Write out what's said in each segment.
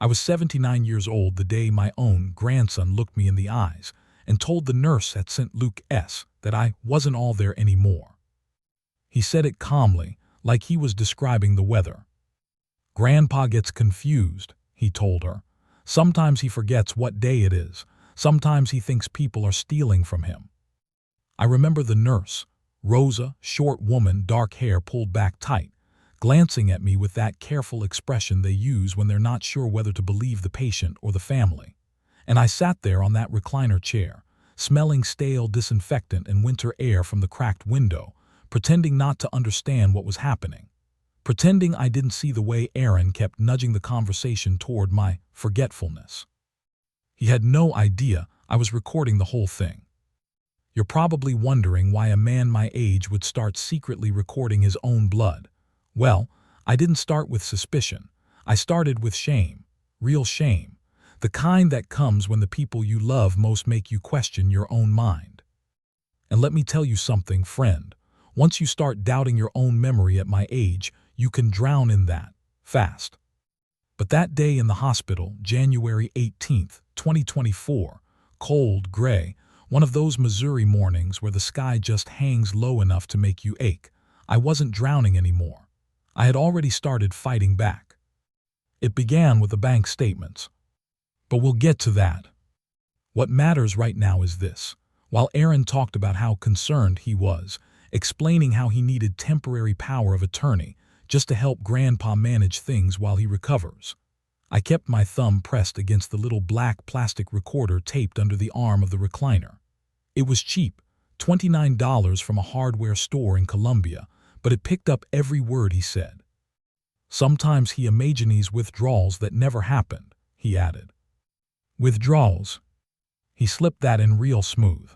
I was 79 years old the day my own grandson looked me in the eyes and told the nurse at St. Luke's that I wasn't all there anymore. He said it calmly, like he was describing the weather. "Grandpa gets confused," he told her. "Sometimes he forgets what day it is. Sometimes he thinks people are stealing from him." I remember the nurse, Rosa, short woman, dark hair pulled back tight, glancing at me with that careful expression they use when they're not sure whether to believe the patient or the family. And I sat there on that recliner chair, smelling stale disinfectant and winter air from the cracked window, pretending not to understand what was happening. Pretending I didn't see the way Aaron kept nudging the conversation toward my forgetfulness. He had no idea I was recording the whole thing. You're probably wondering why a man my age would start secretly recording his own blood. Well, I didn't start with suspicion. I started with shame. Real shame. The kind that comes when the people you love most make you question your own mind. And let me tell you something, friend. Once you start doubting your own memory at my age, you can drown in that, fast. But that day in the hospital, January 18th, 2024, cold, gray, one of those Missouri mornings where the sky just hangs low enough to make you ache, I wasn't drowning anymore. I had already started fighting back. It began with the bank statements. But we'll get to that. What matters right now is this. While Aaron talked about how concerned he was, explaining how he needed temporary power of attorney just to help Grandpa manage things while he recovers, I kept my thumb pressed against the little black plastic recorder taped under the arm of the recliner. It was cheap, $29 from a hardware store in Columbia, but it picked up every word he said. "Sometimes he imagines withdrawals that never happened," he added. "Withdrawals?" He slipped that in real smooth.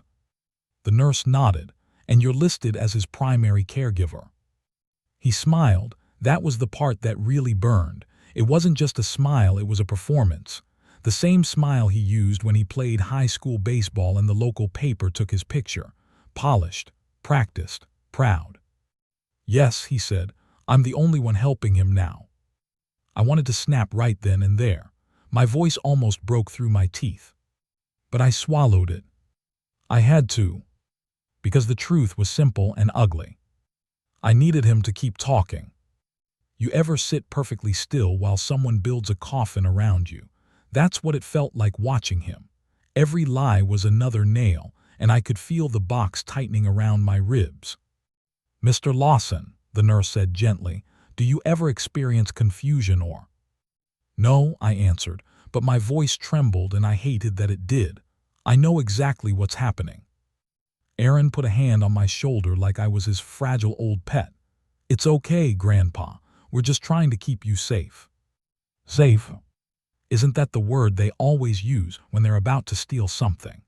The nurse nodded. "And you're listed as his primary caregiver." He smiled. That was the part that really burned. It wasn't just a smile, it was a performance. The same smile he used when he played high school baseball and the local paper took his picture. Polished, practiced, proud. "Yes," he said, "I'm the only one helping him now." I wanted to snap right then and there. My voice almost broke through my teeth. But I swallowed it. I had to. Because the truth was simple and ugly. I needed him to keep talking. You ever sit perfectly still while someone builds a coffin around you? That's what it felt like watching him. Every lie was another nail, and I could feel the box tightening around my ribs. "Mr. Lawson," the nurse said gently, "do you ever experience confusion or—" "No," I answered, but my voice trembled and I hated that it did. "I know exactly what's happening." Aaron put a hand on my shoulder like I was his fragile old pet. "It's okay, Grandpa. We're just trying to keep you safe." Safe? Isn't that the word they always use when they're about to steal something?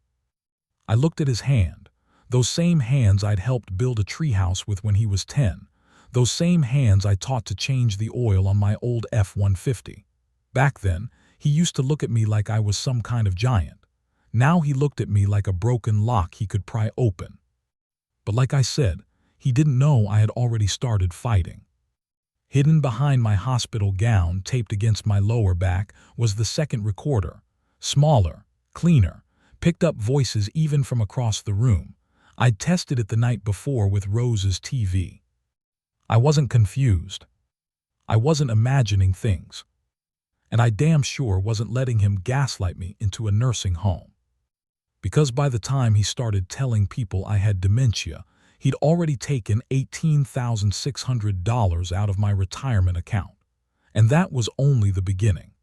I looked at his hand. Those same hands I'd helped build a treehouse with when he was 10. Those same hands I taught to change the oil on my old F-150. Back then, he used to look at me like I was some kind of giant. Now he looked at me like a broken lock he could pry open. But like I said, he didn't know I had already started fighting. Hidden behind my hospital gown taped against my lower back was the second recorder. Smaller, cleaner, picked up voices even from across the room. I'd tested it the night before with Rose's TV. I wasn't confused. I wasn't imagining things. And I damn sure wasn't letting him gaslight me into a nursing home. Because by the time he started telling people I had dementia, he'd already taken $18,600 out of my retirement account. And that was only the beginning.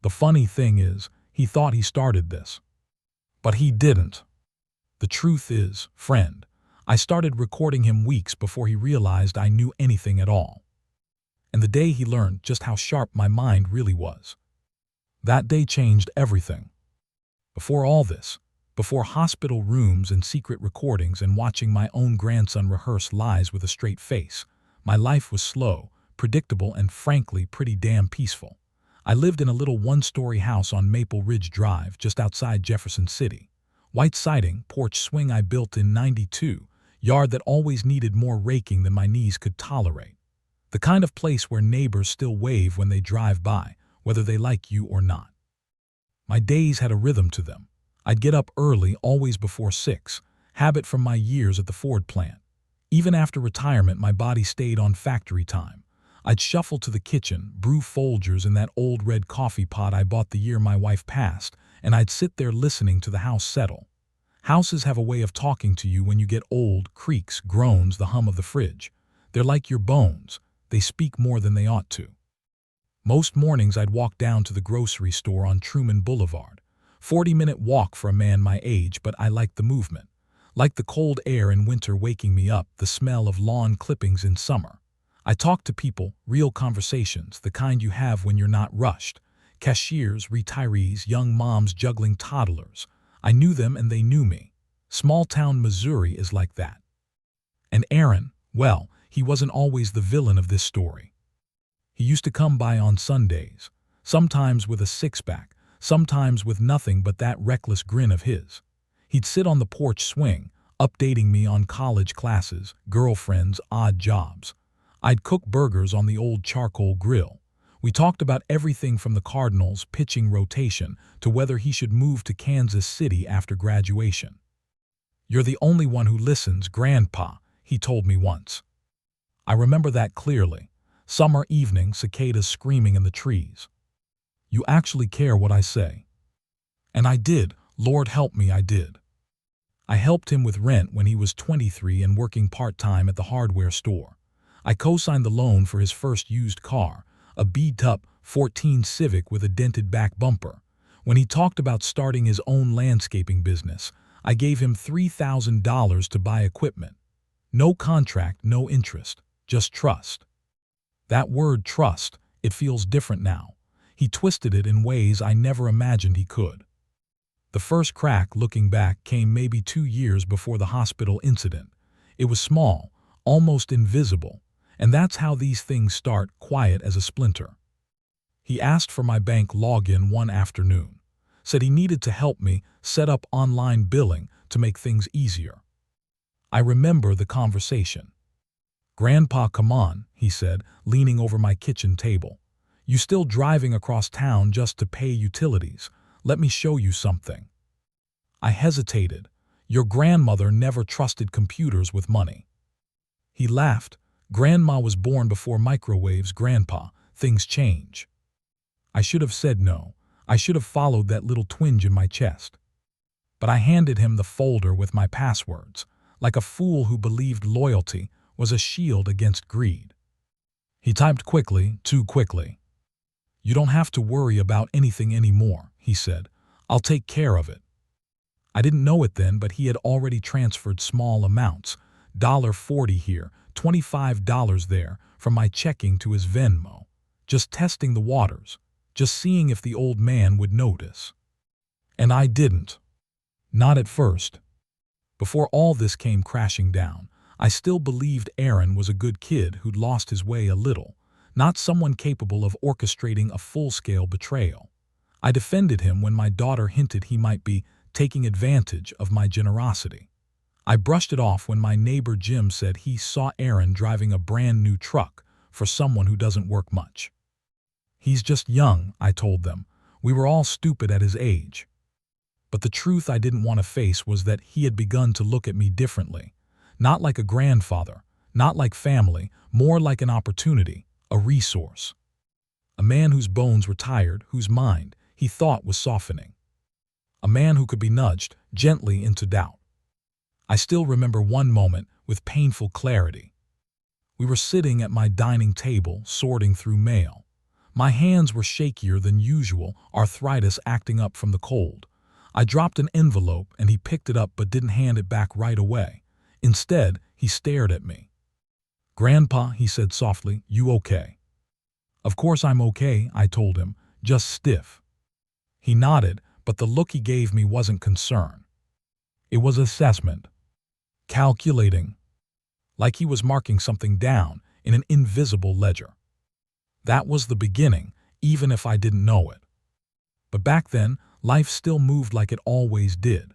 The funny thing is, he thought he started this. But he didn't. The truth is, friend, I started recording him weeks before he realized I knew anything at all. And the day he learned just how sharp my mind really was. That day changed everything. Before all this, before hospital rooms and secret recordings and watching my own grandson rehearse lies with a straight face, my life was slow, predictable, and frankly pretty damn peaceful. I lived in a little one-story house on Maple Ridge Drive just outside Jefferson City. White siding, porch swing I built in '92, yard that always needed more raking than my knees could tolerate. The kind of place where neighbors still wave when they drive by, whether they like you or not. My days had a rhythm to them. I'd get up early, always before 6, habit from my years at the Ford plant. Even after retirement, my body stayed on factory time. I'd shuffle to the kitchen, brew Folgers in that old red coffee pot I bought the year my wife passed, and I'd sit there listening to the house settle. Houses have a way of talking to you when you get old, creaks, groans, the hum of the fridge. They're like your bones. They speak more than they ought to. Most mornings I'd walk down to the grocery store on Truman Boulevard. 40-minute walk for a man my age, but I liked the movement. Like the cold air in winter waking me up, the smell of lawn clippings in summer. I talked to people, real conversations, the kind you have when you're not rushed. Cashiers, retirees, young moms juggling toddlers. I knew them and they knew me. Small-town Missouri is like that. And Aaron, well, he wasn't always the villain of this story. He used to come by on Sundays, sometimes with a six-pack, sometimes with nothing but that reckless grin of his. He'd sit on the porch swing, updating me on college classes, girlfriends, odd jobs. I'd cook burgers on the old charcoal grill. We talked about everything from the Cardinals' pitching rotation to whether he should move to Kansas City after graduation. "You're the only one who listens, Grandpa," he told me once. I remember that clearly. Summer evening, cicadas screaming in the trees. "You actually care what I say." And I did. Lord help me, I did. I helped him with rent when he was 23 and working part-time at the hardware store. I co-signed the loan for his first used car, a beat-up 14 Civic with a dented back bumper. When he talked about starting his own landscaping business, I gave him $3,000 to buy equipment. No contract, no interest, just trust. That word trust, it feels different now. He twisted it in ways I never imagined he could. The first crack, looking back, came maybe 2 years before the hospital incident. It was small, almost invisible, and that's how these things start, quiet as a splinter. He asked for my bank login one afternoon, said he needed to help me set up online billing to make things easier. I remember the conversation. "Grandpa, come on," he said, leaning over my kitchen table. "You still driving across town just to pay utilities? Let me show you something." I hesitated. "Your grandmother never trusted computers with money." He laughed. "Grandma was born before microwaves, Grandpa. Things change." I should have said no. I should have followed that little twinge in my chest. But I handed him the folder with my passwords, like a fool who believed loyalty was a shield against greed. He typed quickly, too quickly. "You don't have to worry about anything anymore," he said. "I'll take care of it." I didn't know it then, but he had already transferred small amounts, $40 here, $25 there, from my checking to his Venmo, just testing the waters, just seeing if the old man would notice. And I didn't. Not at first. Before all this came crashing down, I still believed Aaron was a good kid who'd lost his way a little, not someone capable of orchestrating a full-scale betrayal. I defended him when my daughter hinted he might be taking advantage of my generosity. I brushed it off when my neighbor Jim said he saw Aaron driving a brand new truck for someone who doesn't work much. "He's just young," I told them. "We were all stupid at his age." But the truth I didn't want to face was that he had begun to look at me differently. Not like a grandfather, not like family, more like an opportunity, a resource. A man whose bones were tired, whose mind, he thought, was softening. A man who could be nudged gently into doubt. I still remember one moment with painful clarity. We were sitting at my dining table, sorting through mail. My hands were shakier than usual, arthritis acting up from the cold. I dropped an envelope and he picked it up but didn't hand it back right away. Instead, he stared at me. "Grandpa," he said softly, "you okay?" "Of course I'm okay," I told him, "just stiff." He nodded, but the look he gave me wasn't concern. It was assessment. Calculating. Like he was marking something down in an invisible ledger. That was the beginning, even if I didn't know it. But back then, life still moved like it always did.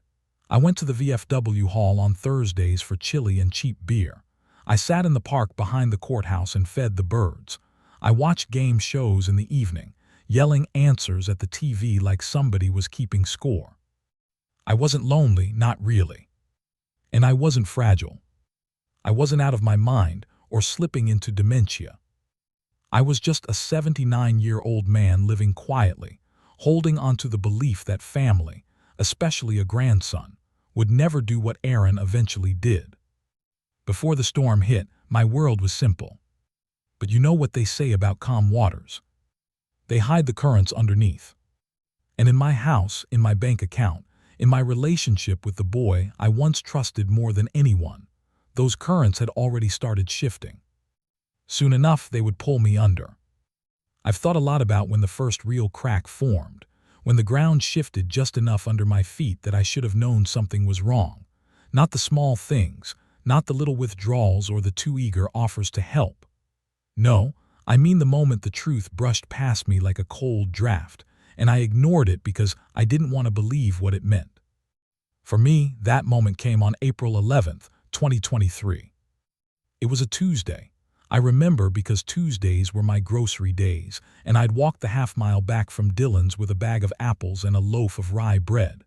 I went to the VFW hall on Thursdays for chili and cheap beer. I sat in the park behind the courthouse and fed the birds. I watched game shows in the evening, yelling answers at the TV like somebody was keeping score. I wasn't lonely, not really. And I wasn't fragile. I wasn't out of my mind or slipping into dementia. I was just a 79-year-old man living quietly, holding onto the belief that family, especially a grandson, would never do what Aaron eventually did. Before the storm hit, my world was simple. But you know what they say about calm waters. They hide the currents underneath. And in my house, in my bank account, in my relationship with the boy I once trusted more than anyone, those currents had already started shifting. Soon enough, they would pull me under. I've thought a lot about when the first real crack formed, when the ground shifted just enough under my feet that I should have known something was wrong. Not the small things, not the little withdrawals or the too eager offers to help. No, I mean the moment the truth brushed past me like a cold draft, and I ignored it because I didn't want to believe what it meant. For me, that moment came on April 11th, 2023. It was a Tuesday. I remember because Tuesdays were my grocery days, and I'd walk the half-mile back from Dillon's with a bag of apples and a loaf of rye bread.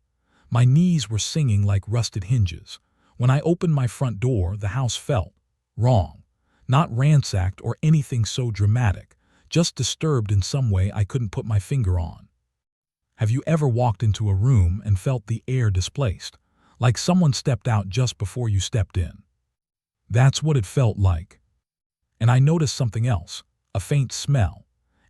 My knees were singing like rusted hinges. When I opened my front door, the house felt wrong. Not ransacked or anything so dramatic, just disturbed in some way I couldn't put my finger on. Have you ever walked into a room and felt the air displaced, like someone stepped out just before you stepped in? That's what it felt like. And I noticed something else, a faint smell.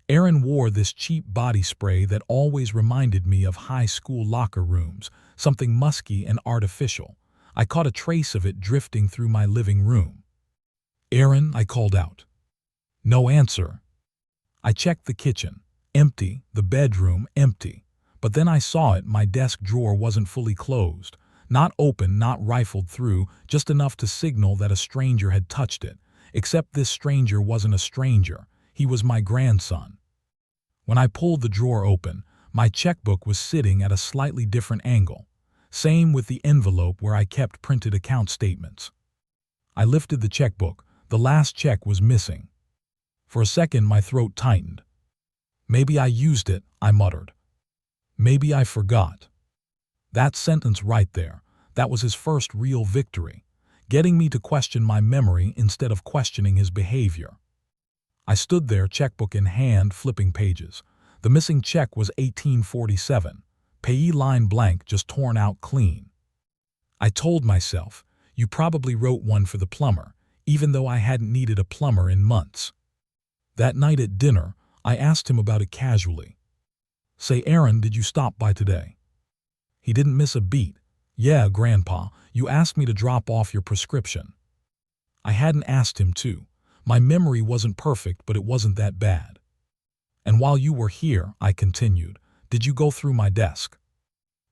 Aaron wore this cheap body spray that always reminded me of high school locker rooms, something musky and artificial. I caught a trace of it drifting through my living room. "Aaron," I called out. No answer. I checked the kitchen, empty, the bedroom, empty. But then I saw it, my desk drawer wasn't fully closed. Not open, not rifled through, just enough to signal that a stranger had touched it. Except this stranger wasn't a stranger. He was my grandson. When I pulled the drawer open, my checkbook was sitting at a slightly different angle. Same with the envelope where I kept printed account statements. I lifted the checkbook. The last check was missing. For a second, my throat tightened. Maybe I used it, I muttered. Maybe I forgot. That sentence right there, that was his first real victory. Getting me to question my memory instead of questioning his behavior. I stood there, checkbook in hand, flipping pages. The missing check was 1847. Payee line blank, just torn out clean. I told myself, you probably wrote one for the plumber, even though I hadn't needed a plumber in months. That night at dinner, I asked him about it casually. "Say, Aaron, did you stop by today?" He didn't miss a beat. "Yeah, Grandpa, you asked me to drop off your prescription." I hadn't asked him to. My memory wasn't perfect, but it wasn't that bad. "And while you were here," I continued, "did you go through my desk?"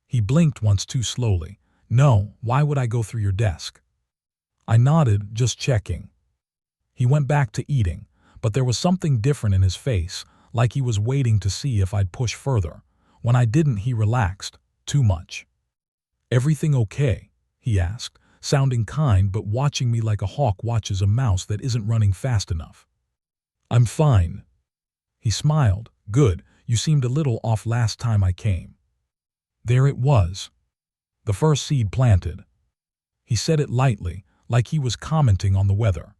He blinked once too slowly. "No, why would I go through your desk?" I nodded, just checking. He went back to eating, but there was something different in his face, like he was waiting to see if I'd push further. When I didn't, he relaxed. Too much. "Everything okay?" he asked, sounding kind but watching me like a hawk watches a mouse that isn't running fast enough. "I'm fine." He smiled. "Good, you seemed a little off last time I came." There it was. The first seed planted. He said it lightly, like he was commenting on the weather.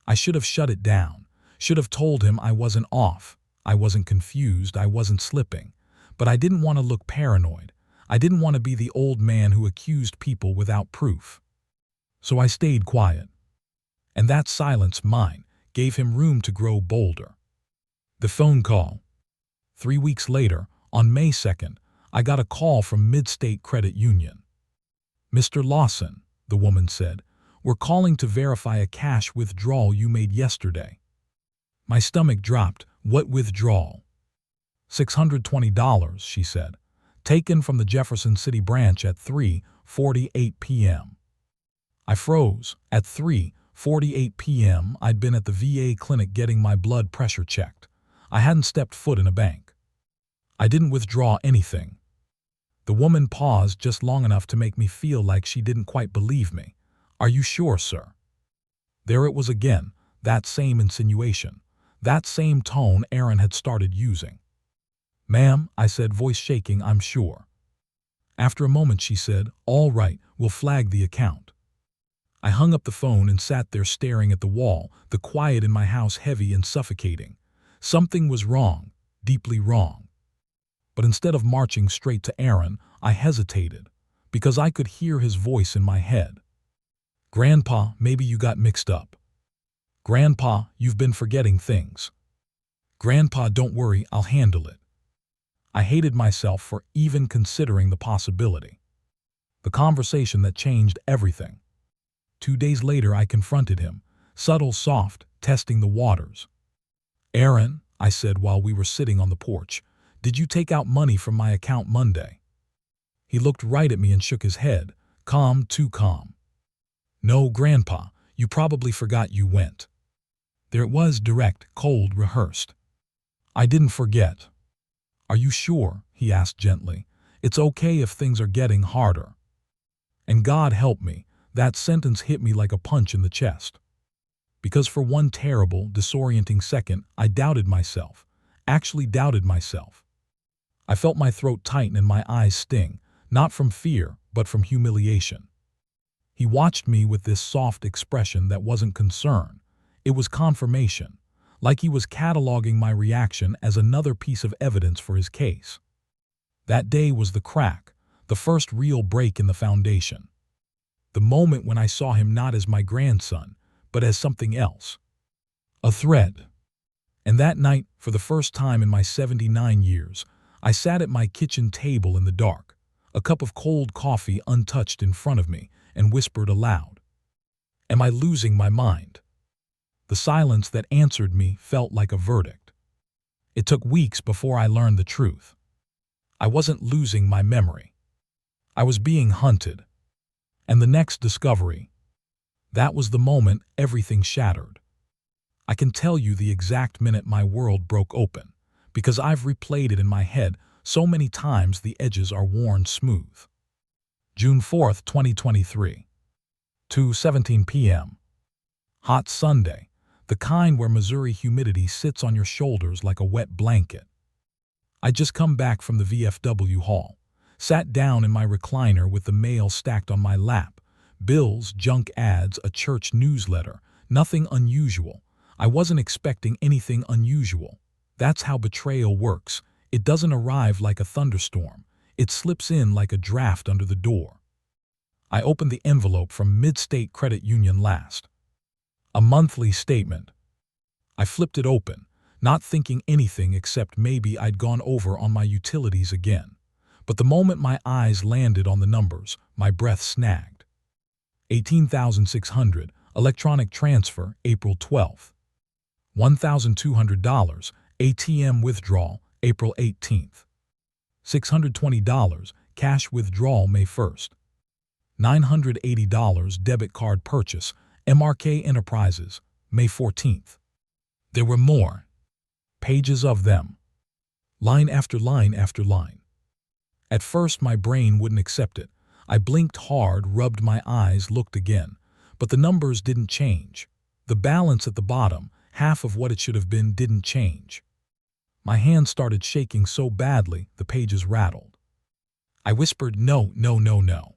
I should have shut it down, should have told him I wasn't off, I wasn't confused, I wasn't slipping. But I didn't want to look paranoid. I didn't want to be the old man who accused people without proof. So I stayed quiet. And that silence, mine, gave him room to grow bolder. The phone call. 3 weeks later, on May 2nd, I got a call from Mid-State Credit Union. "Mr. Lawson," the woman said, "we're calling to verify a cash withdrawal you made yesterday." My stomach dropped. "What withdrawal?" $620, she said, taken from the Jefferson City branch at 3:48 p.m. I froze. At 3:48 p.m., I'd been at the VA clinic getting my blood pressure checked. I hadn't stepped foot in a bank. I didn't withdraw anything. The woman paused just long enough to make me feel like she didn't quite believe me. "Are you sure, sir?" There it was again, that same insinuation, that same tone Aaron had started using. "Ma'am," I said, voice shaking, "I'm sure." After a moment she said, "All right, we'll flag the account." I hung up the phone and sat there staring at the wall, the quiet in my house heavy and suffocating. Something was wrong, deeply wrong. But instead of marching straight to Aaron, I hesitated, because I could hear his voice in my head. "Grandpa, maybe you got mixed up. Grandpa, you've been forgetting things. Grandpa, don't worry, I'll handle it." I hated myself for even considering the possibility. The conversation that changed everything. 2 days later I confronted him, subtle, soft, testing the waters. "Aaron," I said while we were sitting on the porch, "did you take out money from my account Monday?" He looked right at me and shook his head, calm, too calm. "No, Grandpa, you probably forgot you went." There it was, direct, cold, rehearsed. "I didn't forget." "Are you sure?" he asked gently. "It's okay if things are getting harder." And God help me, that sentence hit me like a punch in the chest. Because for one terrible, disorienting second, I doubted myself, actually doubted myself. I felt my throat tighten and my eyes sting, not from fear, but from humiliation. He watched me with this soft expression that wasn't concern. It was confirmation, like he was cataloging my reaction as another piece of evidence for his case. That day was the crack, the first real break in the foundation. The moment when I saw him not as my grandson, but as something else. A threat. And that night, for the first time in my 79 years, I sat at my kitchen table in the dark, a cup of cold coffee untouched in front of me, and whispered aloud, "Am I losing my mind?" The silence that answered me felt like a verdict. It took weeks before I learned the truth. I wasn't losing my memory. I was being hunted. And the next discovery, that was the moment everything shattered. I can tell you the exact minute my world broke open, because I've replayed it in my head so many times the edges are worn smooth. June 4th, 2023. 2:17 p.m. Hot Sunday, the kind where Missouri humidity sits on your shoulders like a wet blanket. I'd just come back from the VFW hall, sat down in my recliner with the mail stacked on my lap, bills, junk ads, a church newsletter, nothing unusual. I wasn't expecting anything unusual. That's how betrayal works. It doesn't arrive like a thunderstorm. It slips in like a draft under the door. I opened the envelope from Mid-State Credit Union last. A monthly statement. I flipped it open, not thinking anything except maybe I'd gone over on my utilities again. But the moment my eyes landed on the numbers, my breath snagged. $18,600, electronic transfer, April 12th. $1,200, ATM withdrawal, April 18th. $620, cash withdrawal, May 1st. $980, debit card purchase, MRK Enterprises, May 14th. There were more. Pages of them. Line after line after line. At first my brain wouldn't accept it. I blinked hard, rubbed my eyes, looked again. But the numbers didn't change. The balance at the bottom, half of what it should have been, didn't change. My hand started shaking so badly the pages rattled. I whispered, "No, no, no, no."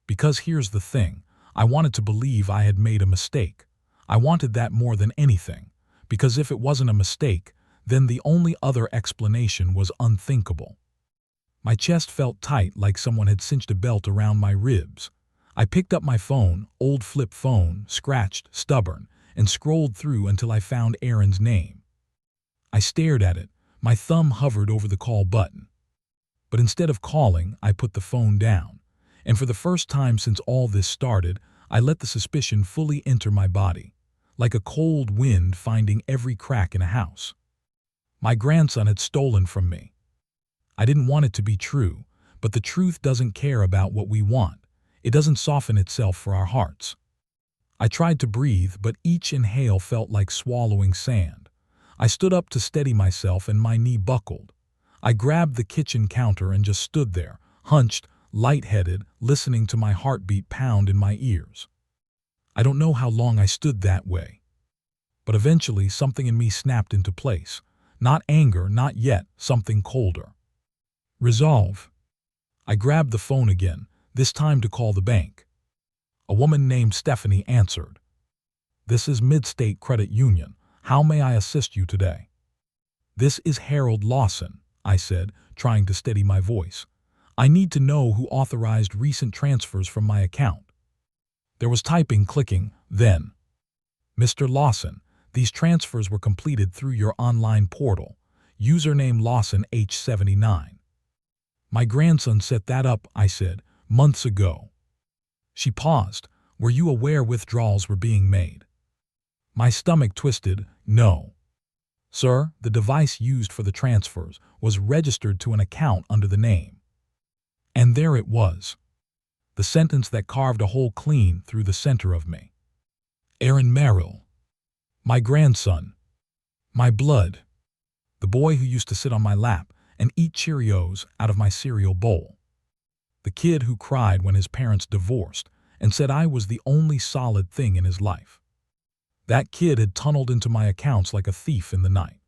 Because here's the thing, I wanted to believe I had made a mistake. I wanted that more than anything, because if it wasn't a mistake, then the only other explanation was unthinkable. My chest felt tight, like someone had cinched a belt around my ribs. I picked up my phone, old flip phone, scratched, stubborn, and scrolled through until I found Aaron's name. I stared at it, my thumb hovered over the call button. But instead of calling, I put the phone down. And for the first time since all this started, I let the suspicion fully enter my body, like a cold wind finding every crack in a house. My grandson had stolen from me. I didn't want it to be true, but the truth doesn't care about what we want. It doesn't soften itself for our hearts. I tried to breathe, but each inhale felt like swallowing sand. I stood up to steady myself and my knee buckled. I grabbed the kitchen counter and just stood there, hunched, lightheaded, listening to my heartbeat pound in my ears. I don't know how long I stood that way. But eventually something in me snapped into place. Not anger, not yet, something colder. Resolve. I grabbed the phone again, this time to call the bank. A woman named Stephanie answered. This is Mid-State Credit Union. How may I assist you today? This is Harold Lawson, I said, trying to steady my voice. I need to know who authorized recent transfers from my account. There was typing clicking, then. Mr. Lawson, these transfers were completed through your online portal. Username Lawson H79. My grandson set that up, I said, months ago. She paused. Were you aware withdrawals were being made? My stomach twisted. No. Sir, the device used for the transfers was registered to an account under the name. And there it was. The sentence that carved a hole clean through the center of me. Aaron Merrill. My grandson. My blood. The boy who used to sit on my lap and eat Cheerios out of my cereal bowl. The kid who cried when his parents divorced and said I was the only solid thing in his life. That kid had tunneled into my accounts like a thief in the night.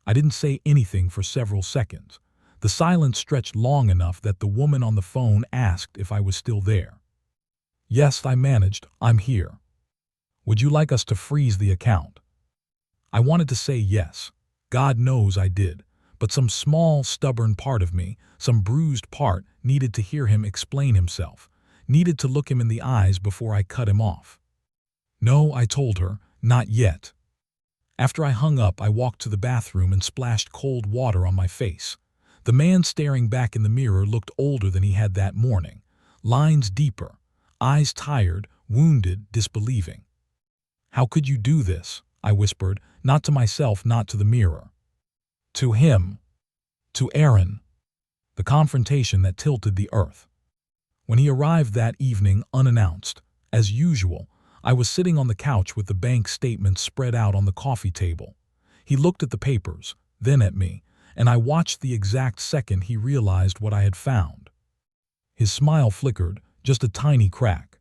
I didn't say anything for several seconds. The silence stretched long enough that the woman on the phone asked if I was still there. Yes, I managed. I'm here. Would you like us to freeze the account? I wanted to say yes. God knows I did. But some small, stubborn part of me, some bruised part, needed to hear him explain himself, needed to look him in the eyes before I cut him off. No, I told her, not yet. After I hung up, I walked to the bathroom and splashed cold water on my face. The man staring back in the mirror looked older than he had that morning, lines deeper, eyes tired, wounded, disbelieving. How could you do this? I whispered, not to myself, not to the mirror. To him. To Aaron. The confrontation that tilted the earth. When he arrived that evening unannounced, as usual, I was sitting on the couch with the bank statements spread out on the coffee table. He looked at the papers, then at me, and I watched the exact second he realized what I had found. His smile flickered, just a tiny crack.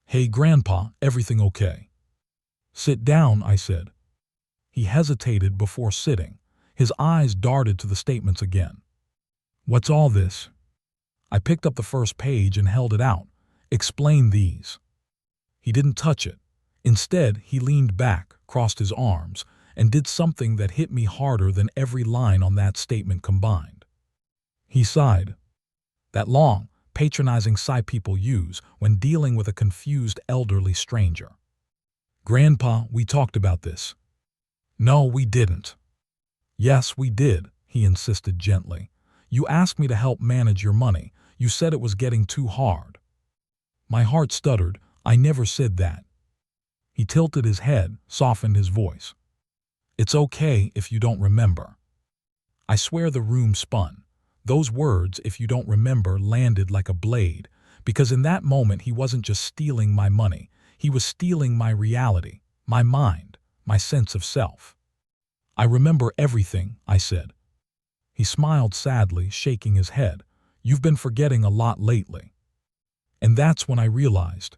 Hey, Grandpa, everything okay? Sit down, I said. He hesitated before sitting. His eyes darted to the statements again. What's all this? I picked up the first page and held it out. Explain these. He didn't touch it. Instead, he leaned back, crossed his arms, and did something that hit me harder than every line on that statement combined. He sighed. That long, patronizing sigh people use when dealing with a confused elderly stranger. Grandpa, we talked about this. No, we didn't. Yes, we did, he insisted gently. You asked me to help manage your money. You said it was getting too hard. My heart stuttered. I never said that. He tilted his head, softened his voice. It's okay if you don't remember. I swear the room spun. Those words, if you don't remember, landed like a blade, because in that moment he wasn't just stealing my money. He was stealing my reality, my mind, my sense of self. I remember everything, I said. He smiled sadly, shaking his head. You've been forgetting a lot lately. And that's when I realized.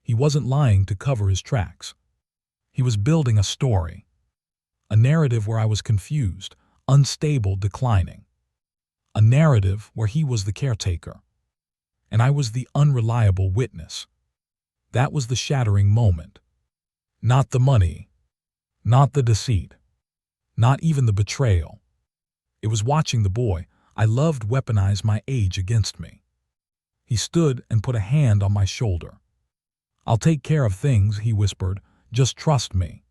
He wasn't lying to cover his tracks. He was building a story. A narrative where I was confused, unstable, declining. A narrative where he was the caretaker. And I was the unreliable witness. That was the shattering moment. Not the money. Not the deceit. Not even the betrayal. It was watching the boy I loved weaponize my age against me. He stood and put a hand on my shoulder. I'll take care of things, he whispered. Just trust me.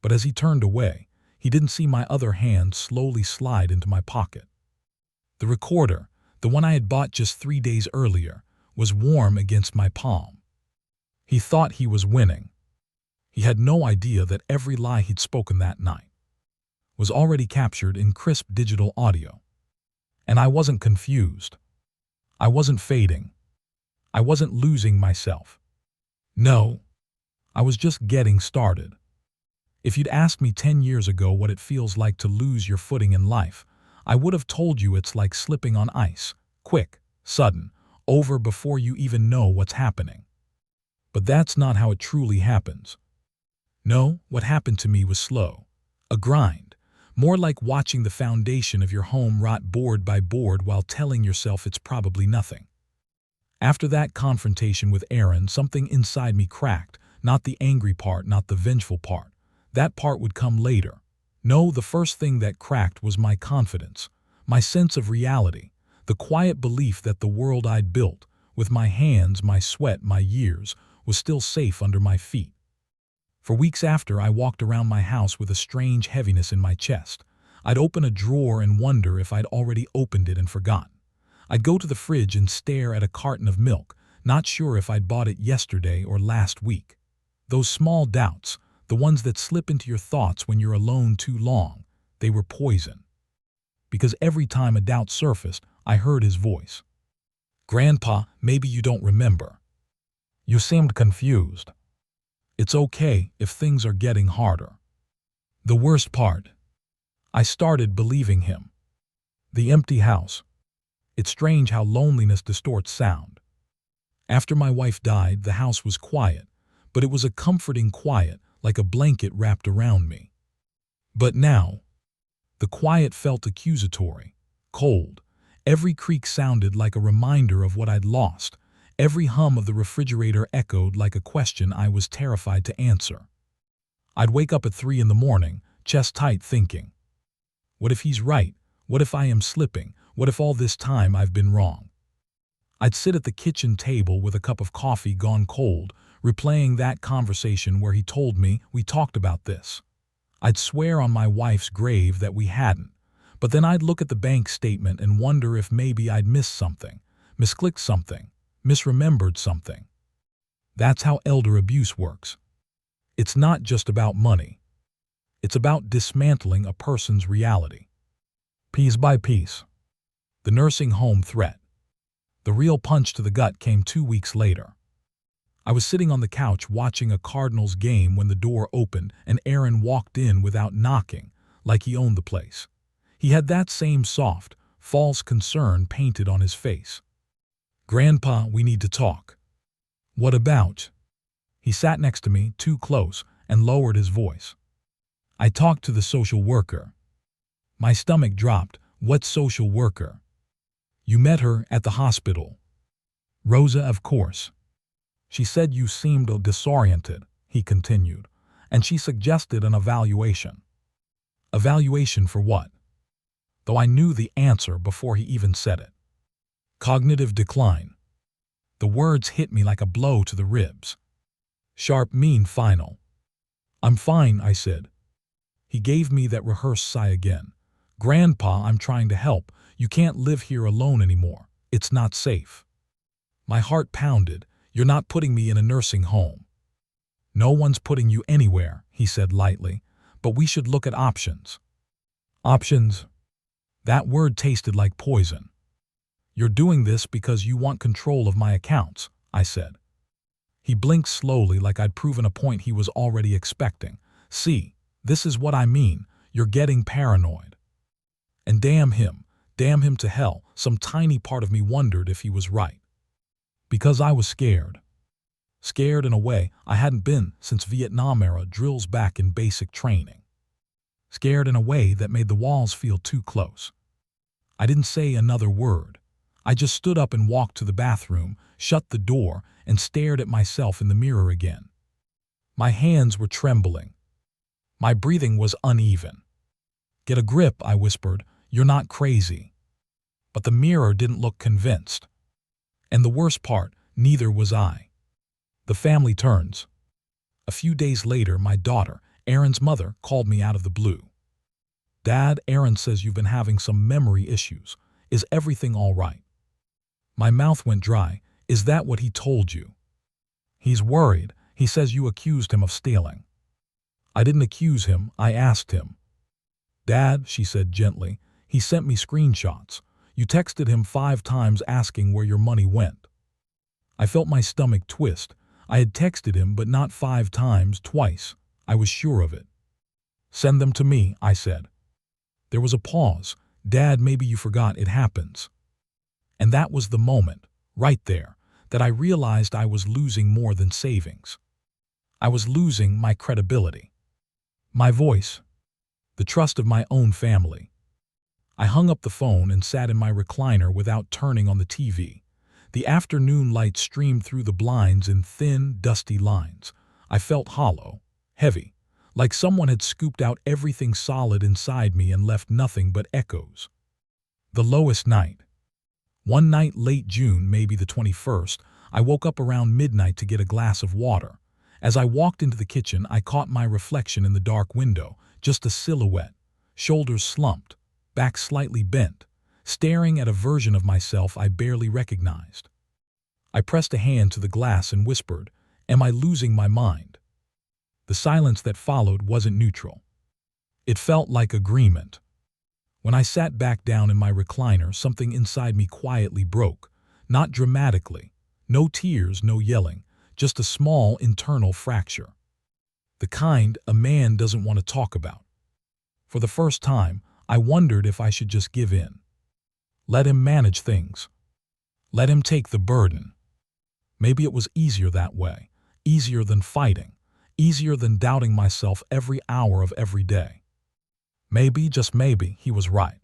But as he turned away, he didn't see my other hand slowly slide into my pocket. The recorder, the one I had bought just 3 days earlier, was warm against my palm. He thought he was winning. He had no idea that every lie he'd spoken that night was already captured in crisp digital audio. And I wasn't confused. I wasn't fading. I wasn't losing myself. No, I was just getting started. If you'd asked me 10 years ago what it feels like to lose your footing in life, I would have told you it's like slipping on ice, quick, sudden, over before you even know what's happening. But that's not how it truly happens. No, what happened to me was slow, a grind, More like watching the foundation of your home rot board by board while telling yourself it's probably nothing. After that confrontation with Aaron, something inside me cracked, not the angry part, not the vengeful part. That part would come later. No, the first thing that cracked was my confidence, my sense of reality, the quiet belief that the world I'd built, with my hands, my sweat, my years, was still safe under my feet. For weeks after, I walked around my house with a strange heaviness in my chest. I'd open a drawer and wonder if I'd already opened it and forgotten. I'd go to the fridge and stare at a carton of milk, not sure if I'd bought it yesterday or last week. Those small doubts, the ones that slip into your thoughts when you're alone too long, they were poison. Because every time a doubt surfaced, I heard his voice. "Grandpa, maybe you don't remember. You seemed confused. It's okay if things are getting harder." The worst part, I started believing him. The empty house. It's strange how loneliness distorts sound. After my wife died, the house was quiet, but it was a comforting quiet, like a blanket wrapped around me. But now, the quiet felt accusatory, cold. Every creak sounded like a reminder of what I'd lost. Every hum of the refrigerator echoed like a question I was terrified to answer. I'd wake up at 3 in the morning, chest tight, thinking, what if he's right? What if I am slipping? What if all this time I've been wrong? I'd sit at the kitchen table with a cup of coffee gone cold, replaying that conversation where he told me we talked about this. I'd swear on my wife's grave that we hadn't, but then I'd look at the bank statement and wonder if maybe I'd missed something, misclicked something, misremembered something. That's how elder abuse works. It's not just about money. It's about dismantling a person's reality. Piece by piece. The nursing home threat. The real punch to the gut came 2 weeks later. I was sitting on the couch watching a Cardinals game when the door opened and Aaron walked in without knocking, like he owned the place. He had that same soft, false concern painted on his face. "Grandpa, we need to talk." "What about?" He sat next to me, too close, and lowered his voice. "I talked to the social worker." My stomach dropped. "What social worker?" "You met her at the hospital." "Rosa, of course. She said you seemed disoriented," he continued, "and she suggested an evaluation." "Evaluation for what?" Though I knew the answer before he even said it. "Cognitive decline." The words hit me like a blow to the ribs. Sharp, mean, final. "I'm fine," I said. He gave me that rehearsed sigh again. "Grandpa, I'm trying to help. You can't live here alone anymore. It's not safe." My heart pounded. "You're not putting me in a nursing home." "No one's putting you anywhere," he said lightly, "but we should look at options." "Options?" That word tasted like poison. "You're doing this because you want control of my accounts," I said. He blinked slowly like I'd proven a point he was already expecting. "See, this is what I mean. You're getting paranoid." And damn him to hell, some tiny part of me wondered if he was right. Because I was scared. Scared in a way I hadn't been since Vietnam-era drills back in basic training. Scared in a way that made the walls feel too close. I didn't say another word. I just stood up and walked to the bathroom, shut the door, and stared at myself in the mirror again. My hands were trembling. My breathing was uneven. "Get a grip," I whispered. "You're not crazy." But the mirror didn't look convinced. And the worst part, neither was I. The family turns. A few days later, my daughter, Aaron's mother, called me out of the blue. "Dad, Aaron says you've been having some memory issues. Is everything all right?" My mouth went dry. "Is that what he told you?" "He's worried. He says you accused him of stealing." "I didn't accuse him. I asked him." "Dad," she said gently, "he sent me screenshots. You texted him 5 times asking where your money went." I felt my stomach twist. I had texted him, but not 5 times, twice. I was sure of it. "Send them to me," I said. There was a pause. "Dad, maybe you forgot it happens." And that was the moment, right there, that I realized I was losing more than savings. I was losing my credibility. My voice. the trust of my own family. I hung up the phone and sat in my recliner without turning on the TV. The afternoon light streamed through the blinds in thin, dusty lines. I felt hollow, heavy, like someone had scooped out everything solid inside me and left nothing but echoes. The lowest night. One night late June, maybe the 21st, I woke up around midnight to get a glass of water. As I walked into the kitchen, I caught my reflection in the dark window, just a silhouette, shoulders slumped, back slightly bent, staring at a version of myself I barely recognized. I pressed a hand to the glass and whispered, "Am I losing my mind?" The silence that followed wasn't neutral. It felt like agreement. When I sat back down in my recliner, something inside me quietly broke, not dramatically. No tears, no yelling, just a small internal fracture. The kind a man doesn't want to talk about. For the first time, I wondered if I should just give in. Let him manage things. Let him take the burden. Maybe it was easier that way, easier than fighting, easier than doubting myself every hour of every day. Maybe, just maybe, he was right.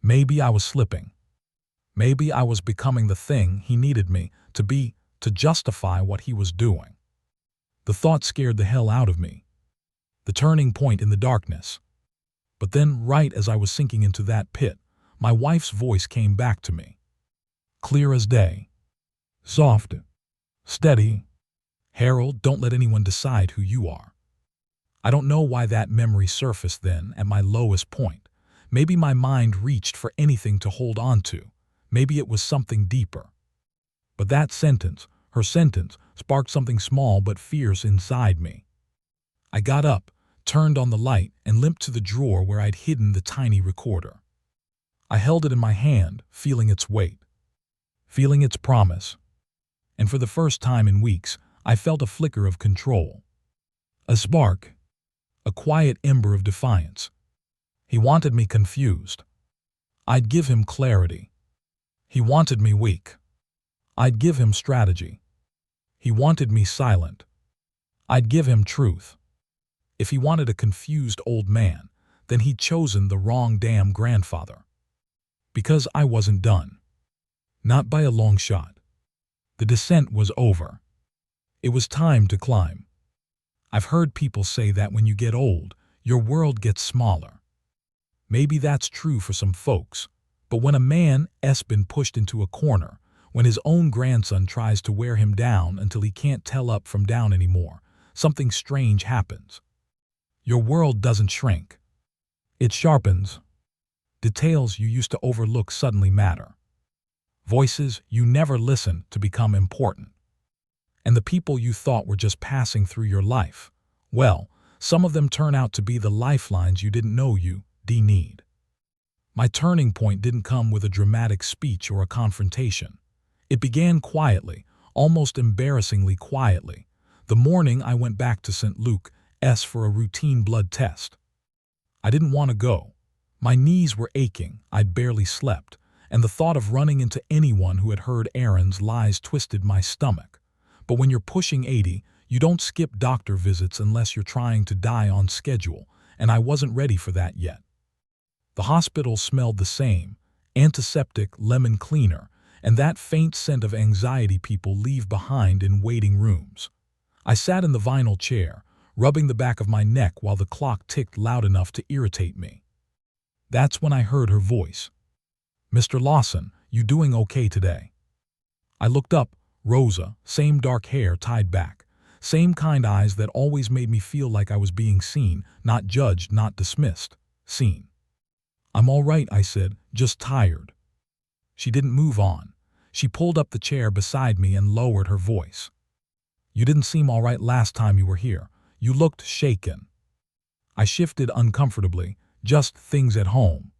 Maybe I was slipping. Maybe I was becoming the thing he needed me to be, to justify what he was doing. The thought scared the hell out of me. The turning point in the darkness. But then, right as I was sinking into that pit, my wife's voice came back to me. Clear as day. Soft. Steady. Harold, don't let anyone decide who you are. I don't know why that memory surfaced then at my lowest point. Maybe my mind reached for anything to hold on to. Maybe it was something deeper. But that sentence, her sentence, sparked something small but fierce inside me. I got up, turned on the light, and limped to the drawer where I'd hidden the tiny recorder. I held it in my hand, feeling its weight, feeling its promise. And for the first time in weeks, I felt a flicker of control. A spark. A quiet ember of defiance. He wanted me confused. I'd give him clarity. He wanted me weak. I'd give him strategy. He wanted me silent. I'd give him truth. If he wanted a confused old man, then he'd chosen the wrong damn grandfather. Because I wasn't done. Not by a long shot. The descent was over. It was time to climb. I've heard people say that when you get old, your world gets smaller. Maybe that's true for some folks, but when a man's been pushed into a corner, when his own grandson tries to wear him down until he can't tell up from down anymore, something strange happens. Your world doesn't shrink. It sharpens. Details you used to overlook suddenly matter. Voices you never listened to become important. And the people you thought were just passing through your life, well, some of them turn out to be the lifelines you didn't know you need. My turning point didn't come with a dramatic speech or a confrontation. It began quietly, almost embarrassingly quietly, the morning I went back to St. Luke's for a routine blood test. I didn't want to go. My knees were aching, I'd barely slept, and the thought of running into anyone who had heard Aaron's lies twisted my stomach. But when you're pushing 80, you don't skip doctor visits unless you're trying to die on schedule, and I wasn't ready for that yet. The hospital smelled the same, antiseptic, lemon cleaner, and that faint scent of anxiety people leave behind in waiting rooms. I sat in the vinyl chair, rubbing the back of my neck while the clock ticked loud enough to irritate me. That's when I heard her voice. "Mr. Lawson, you doing okay today?" I looked up. Rosa, same dark hair tied back, same kind eyes that always made me feel like I was being seen, not judged, not dismissed. Seen. "I'm all right," I said, "just tired." She didn't move on. She pulled up the chair beside me and lowered her voice. "You didn't seem all right last time you were here. You looked shaken." I shifted uncomfortably. "Just things at home."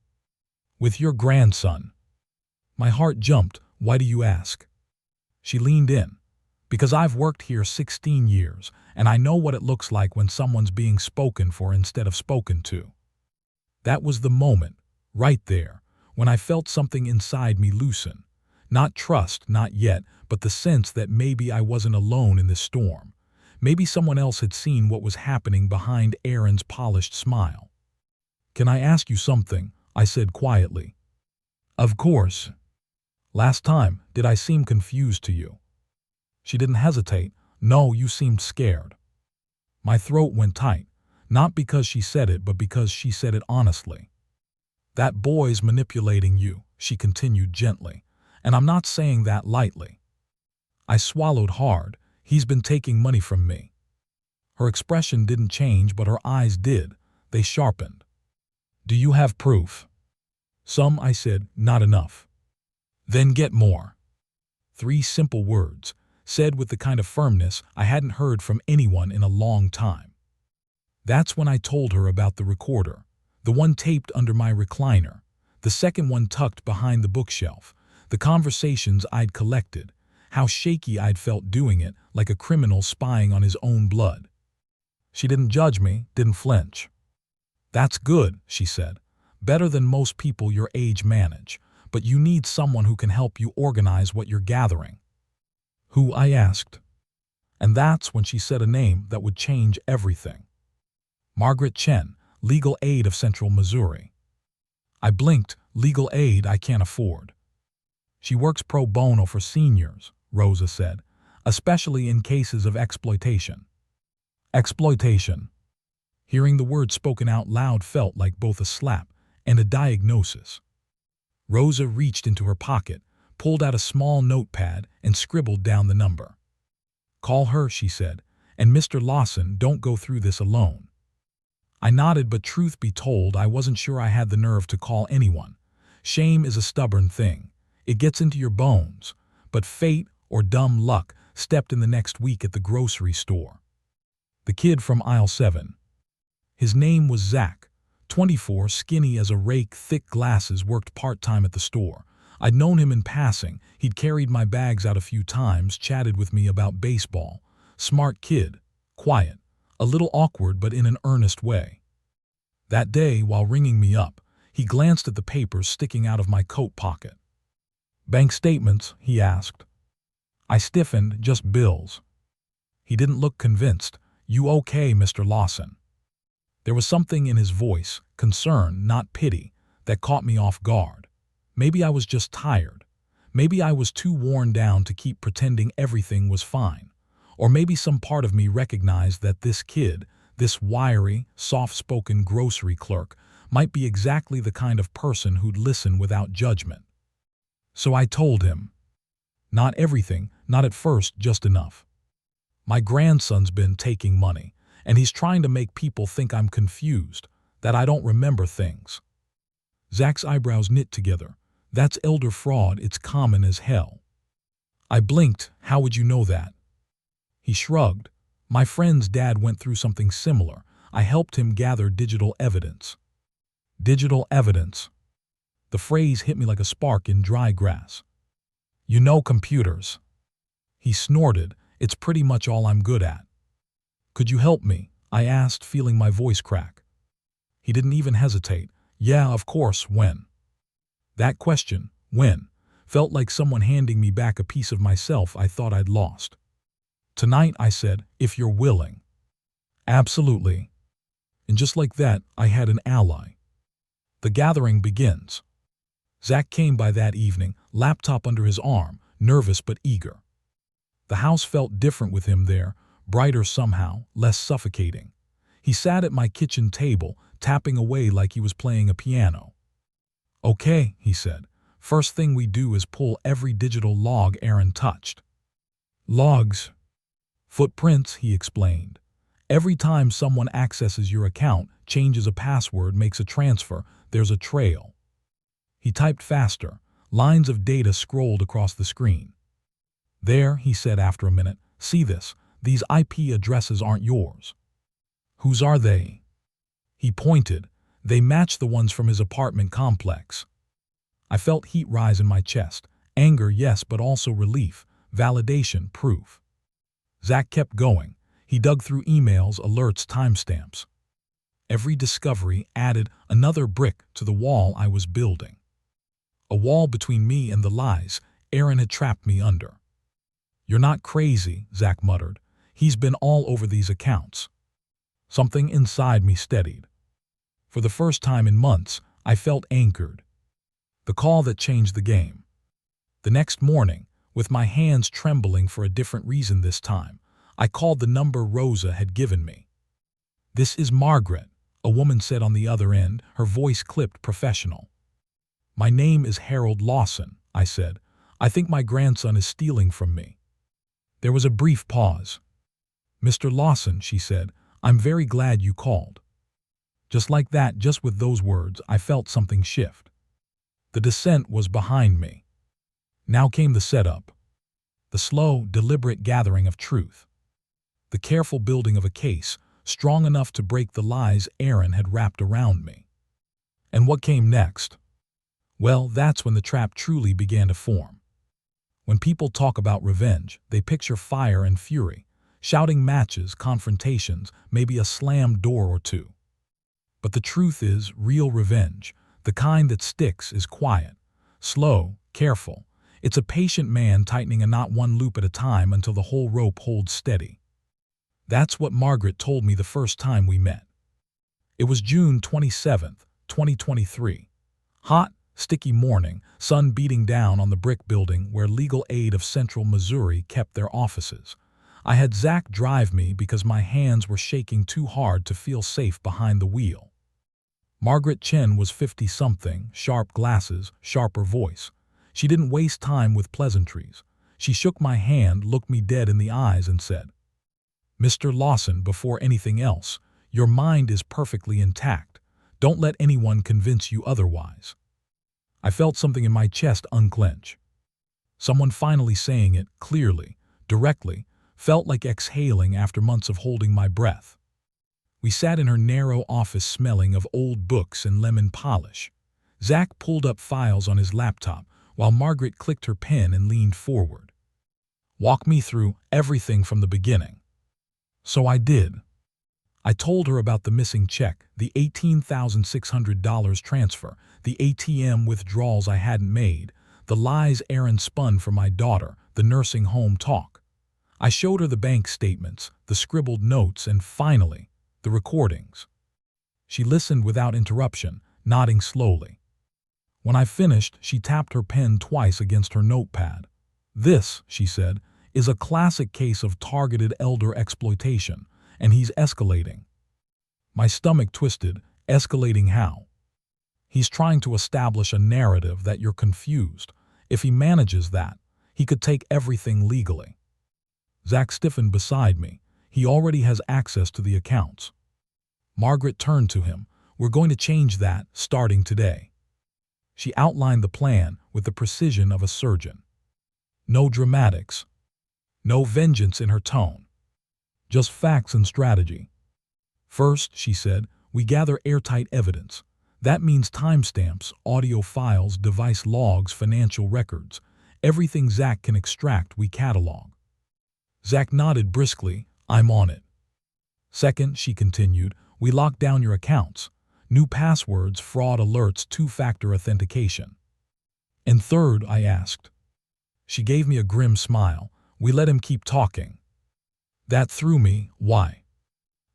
"With your grandson." My heart jumped. "Why do you ask?" She leaned in. "Because I've worked here 16 years, and I know what it looks like when someone's being spoken for instead of spoken to." That was the moment, right there, when I felt something inside me loosen. Not trust, not yet, but the sense that maybe I wasn't alone in this storm. Maybe someone else had seen what was happening behind Aaron's polished smile. "Can I ask you something?" I said quietly. "Of course." "Last time, did I seem confused to you?" She didn't hesitate. "No, you seemed scared." My throat went tight, not because she said it, but because she said it honestly. "That boy's manipulating you," she continued gently, "and I'm not saying that lightly." I swallowed hard. "He's been taking money from me." Her expression didn't change, but her eyes did. They sharpened. "Do you have proof?" "Some," I said, "not enough." "Then get more." 3 simple words, said with the kind of firmness I hadn't heard from anyone in a long time. That's when I told her about the recorder, the one taped under my recliner, the second one tucked behind the bookshelf, the conversations I'd collected, how shaky I'd felt doing it, like a criminal spying on his own blood. She didn't judge me, didn't flinch. "That's good," she said. "Better than most people your age manage, but you need someone who can help you organize what you're gathering." "Who?" I asked. And that's when she said a name that would change everything. Margaret Chen, legal aid of Central Missouri. I blinked. "Legal aid I can't afford." "She works pro bono for seniors," Rosa said, "especially in cases of exploitation." Exploitation. Hearing the word spoken out loud felt like both a slap and a diagnosis. Rosa reached into her pocket, pulled out a small notepad, and scribbled down the number. "Call her," she said, "and Mr. Lawson, don't go through this alone." I nodded, but truth be told, I wasn't sure I had the nerve to call anyone. Shame is a stubborn thing. It gets into your bones. But fate, or dumb luck, stepped in the next week at the grocery store. The kid from aisle 7. His name was Zach. 24, skinny as a rake, thick glasses, worked part-time at the store. I'd known him in passing. He'd carried my bags out a few times, chatted with me about baseball. Smart kid, quiet, a little awkward, but in an earnest way. That day, while ringing me up, he glanced at the papers sticking out of my coat pocket. "Bank statements?" he asked. I stiffened. "Just bills." He didn't look convinced. "You okay, Mr. Lawson?" There was something in his voice, concern, not pity, that caught me off guard. Maybe I was just tired. Maybe I was too worn down to keep pretending everything was fine. Or maybe some part of me recognized that this kid, this wiry, soft-spoken grocery clerk, might be exactly the kind of person who'd listen without judgment. So I told him. Not everything, not at first, just enough. "My grandson's been taking money, and he's trying to make people think I'm confused, that I don't remember things." Zach's eyebrows knit together. "That's elder fraud. It's common as hell." I blinked. "How would you know that?" He shrugged. "My friend's dad went through something similar. I helped him gather digital evidence." Digital evidence. The phrase hit me like a spark in dry grass. "You know computers." He snorted. "It's pretty much all I'm good at." "Could you help me?" I asked, feeling my voice crack. He didn't even hesitate. "Yeah, of course, when?" That question, when, felt like someone handing me back a piece of myself I thought I'd lost. "Tonight," I said, "if you're willing." "Absolutely." And just like that, I had an ally. The gathering begins. Zach came by that evening, laptop under his arm, nervous but eager. The house felt different with him there, brighter somehow, less suffocating. He sat at my kitchen table, tapping away like he was playing a piano. "Okay," he said. "First thing we do is pull every digital log Aaron touched." "Logs?" "Footprints," he explained. "Every time someone accesses your account, changes a password, makes a transfer, there's a trail." He typed faster. Lines of data scrolled across the screen. "There," he said after a minute. "See this? These IP addresses aren't yours." "Whose are they?" He pointed. "They match the ones from his apartment complex." I felt heat rise in my chest. Anger, yes, but also relief. Validation, proof. Zach kept going. He dug through emails, alerts, timestamps. Every discovery added another brick to the wall I was building. A wall between me and the lies Aaron had trapped me under. "You're not crazy," Zach muttered. "He's been all over these accounts." Something inside me steadied. For the first time in months, I felt anchored. The call that changed the game. The next morning, with my hands trembling for a different reason this time, I called the number Rosa had given me. "This is Margaret," a woman said on the other end, her voice clipped professional. "My name is Harold Lawson," I said. "I think my grandson is stealing from me." There was a brief pause. "Mr. Lawson," she said, "I'm very glad you called." Just like that, just with those words, I felt something shift. The descent was behind me. Now came the setup. The slow, deliberate gathering of truth. The careful building of a case, strong enough to break the lies Aaron had wrapped around me. And what came next? Well, that's when the trap truly began to form. When people talk about revenge, they picture fire and fury, shouting matches, confrontations, maybe a slammed door or two. But the truth is, real revenge, the kind that sticks, is quiet, slow, careful. It's a patient man tightening a knot one loop at a time until the whole rope holds steady. That's what Margaret told me the first time we met. It was June 27th, 2023. Hot, sticky morning, sun beating down on the brick building where Legal Aid of Central Missouri kept their offices. I had Zach drive me because my hands were shaking too hard to feel safe behind the wheel. Margaret Chen was 50-something, sharp glasses, sharper voice. She didn't waste time with pleasantries. She shook my hand, looked me dead in the eyes, and said, "Mr. Lawson, before anything else, your mind is perfectly intact. Don't let anyone convince you otherwise." I felt something in my chest unclench. Someone finally saying it, clearly, directly, felt like exhaling after months of holding my breath. We sat in her narrow office smelling of old books and lemon polish. Zach pulled up files on his laptop while Margaret clicked her pen and leaned forward. "Walk me through everything from the beginning." So I did. I told her about the missing check, the $18,600 transfer, the ATM withdrawals I hadn't made, the lies Aaron spun for my daughter, the nursing home talk. I showed her the bank statements, the scribbled notes, and finally, the recordings. She listened without interruption, nodding slowly. When I finished, she tapped her pen twice against her notepad. "This," she said, "is a classic case of targeted elder exploitation, and he's escalating." My stomach twisted. Escalating how? "He's trying to establish a narrative that you're confused. If he manages that, he could take everything legally." Zach stiffened beside me. He already has access to the accounts. Margaret turned to him. "We're going to change that, starting today." She outlined the plan with the precision of a surgeon. No dramatics. No vengeance in her tone. Just facts and strategy. "First," she said, "we gather airtight evidence. That means timestamps, audio files, device logs, financial records. Everything Zach can extract, we catalog." Zach nodded briskly. "I'm on it." "Second," she continued, "we lock down your accounts. New passwords, fraud alerts, two-factor authentication." "And third?" I asked. She gave me a grim smile. "We let him keep talking." That threw me. Why?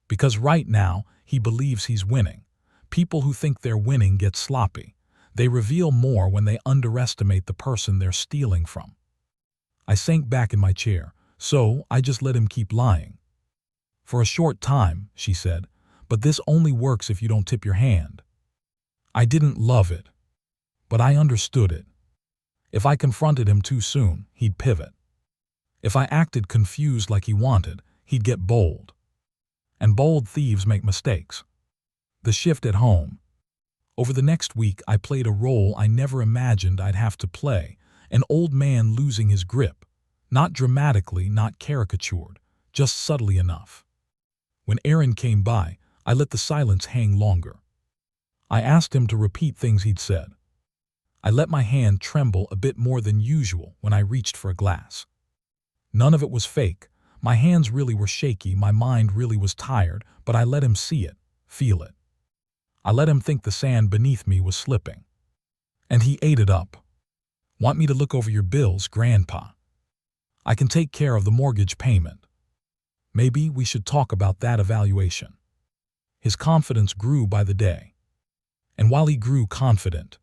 Because right now, he believes he's winning. People who think they're winning get sloppy. They reveal more when they underestimate the person they're stealing from. I sank back in my chair. "So, I just let him keep lying." "For a short time," she said, "but this only works if you don't tip your hand." I didn't love it, but I understood it. If I confronted him too soon, he'd pivot. If I acted confused like he wanted, he'd get bold. And bold thieves make mistakes. The shift at home. Over the next week, I played a role I never imagined I'd have to play, an old man losing his grip. Not dramatically, not caricatured, just subtly enough. When Aaron came by, I let the silence hang longer. I asked him to repeat things he'd said. I let my hand tremble a bit more than usual when I reached for a glass. None of it was fake. My hands really were shaky, my mind really was tired, but I let him see it, feel it. I let him think the sand beneath me was slipping. And he ate it up. "Want me to look over your bills, Grandpa? I can take care of the mortgage payment. Maybe we should talk about that evaluation." His confidence grew by the day. And while he grew confident,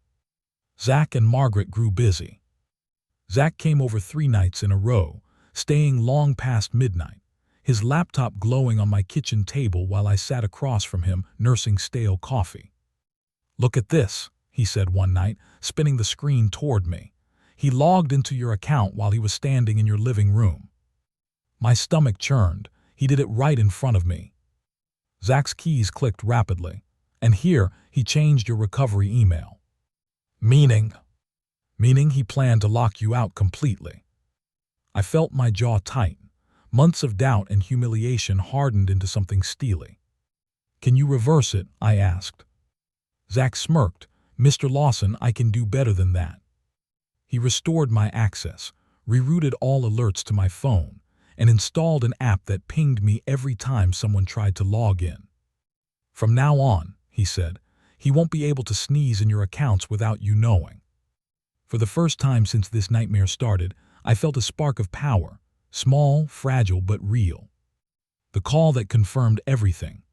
Zach and Margaret grew busy. Zach came over 3 nights in a row, staying long past midnight, his laptop glowing on my kitchen table while I sat across from him nursing stale coffee. "Look at this," he said one night, spinning the screen toward me. "He logged into your account while he was standing in your living room." My stomach churned. He did it right in front of me. Zach's keys clicked rapidly. "And here, he changed your recovery email." Meaning he planned to lock you out completely. I felt my jaw tighten. Months of doubt and humiliation hardened into something steely. "Can you reverse it?" I asked. Zach smirked. "Mr. Lawson, I can do better than that." He restored my access, rerouted all alerts to my phone, and installed an app that pinged me every time someone tried to log in. "From now on," he said, "he won't be able to sneeze in your accounts without you knowing." For the first time since this nightmare started, I felt a spark of power, small, fragile, but real. The call that confirmed everything.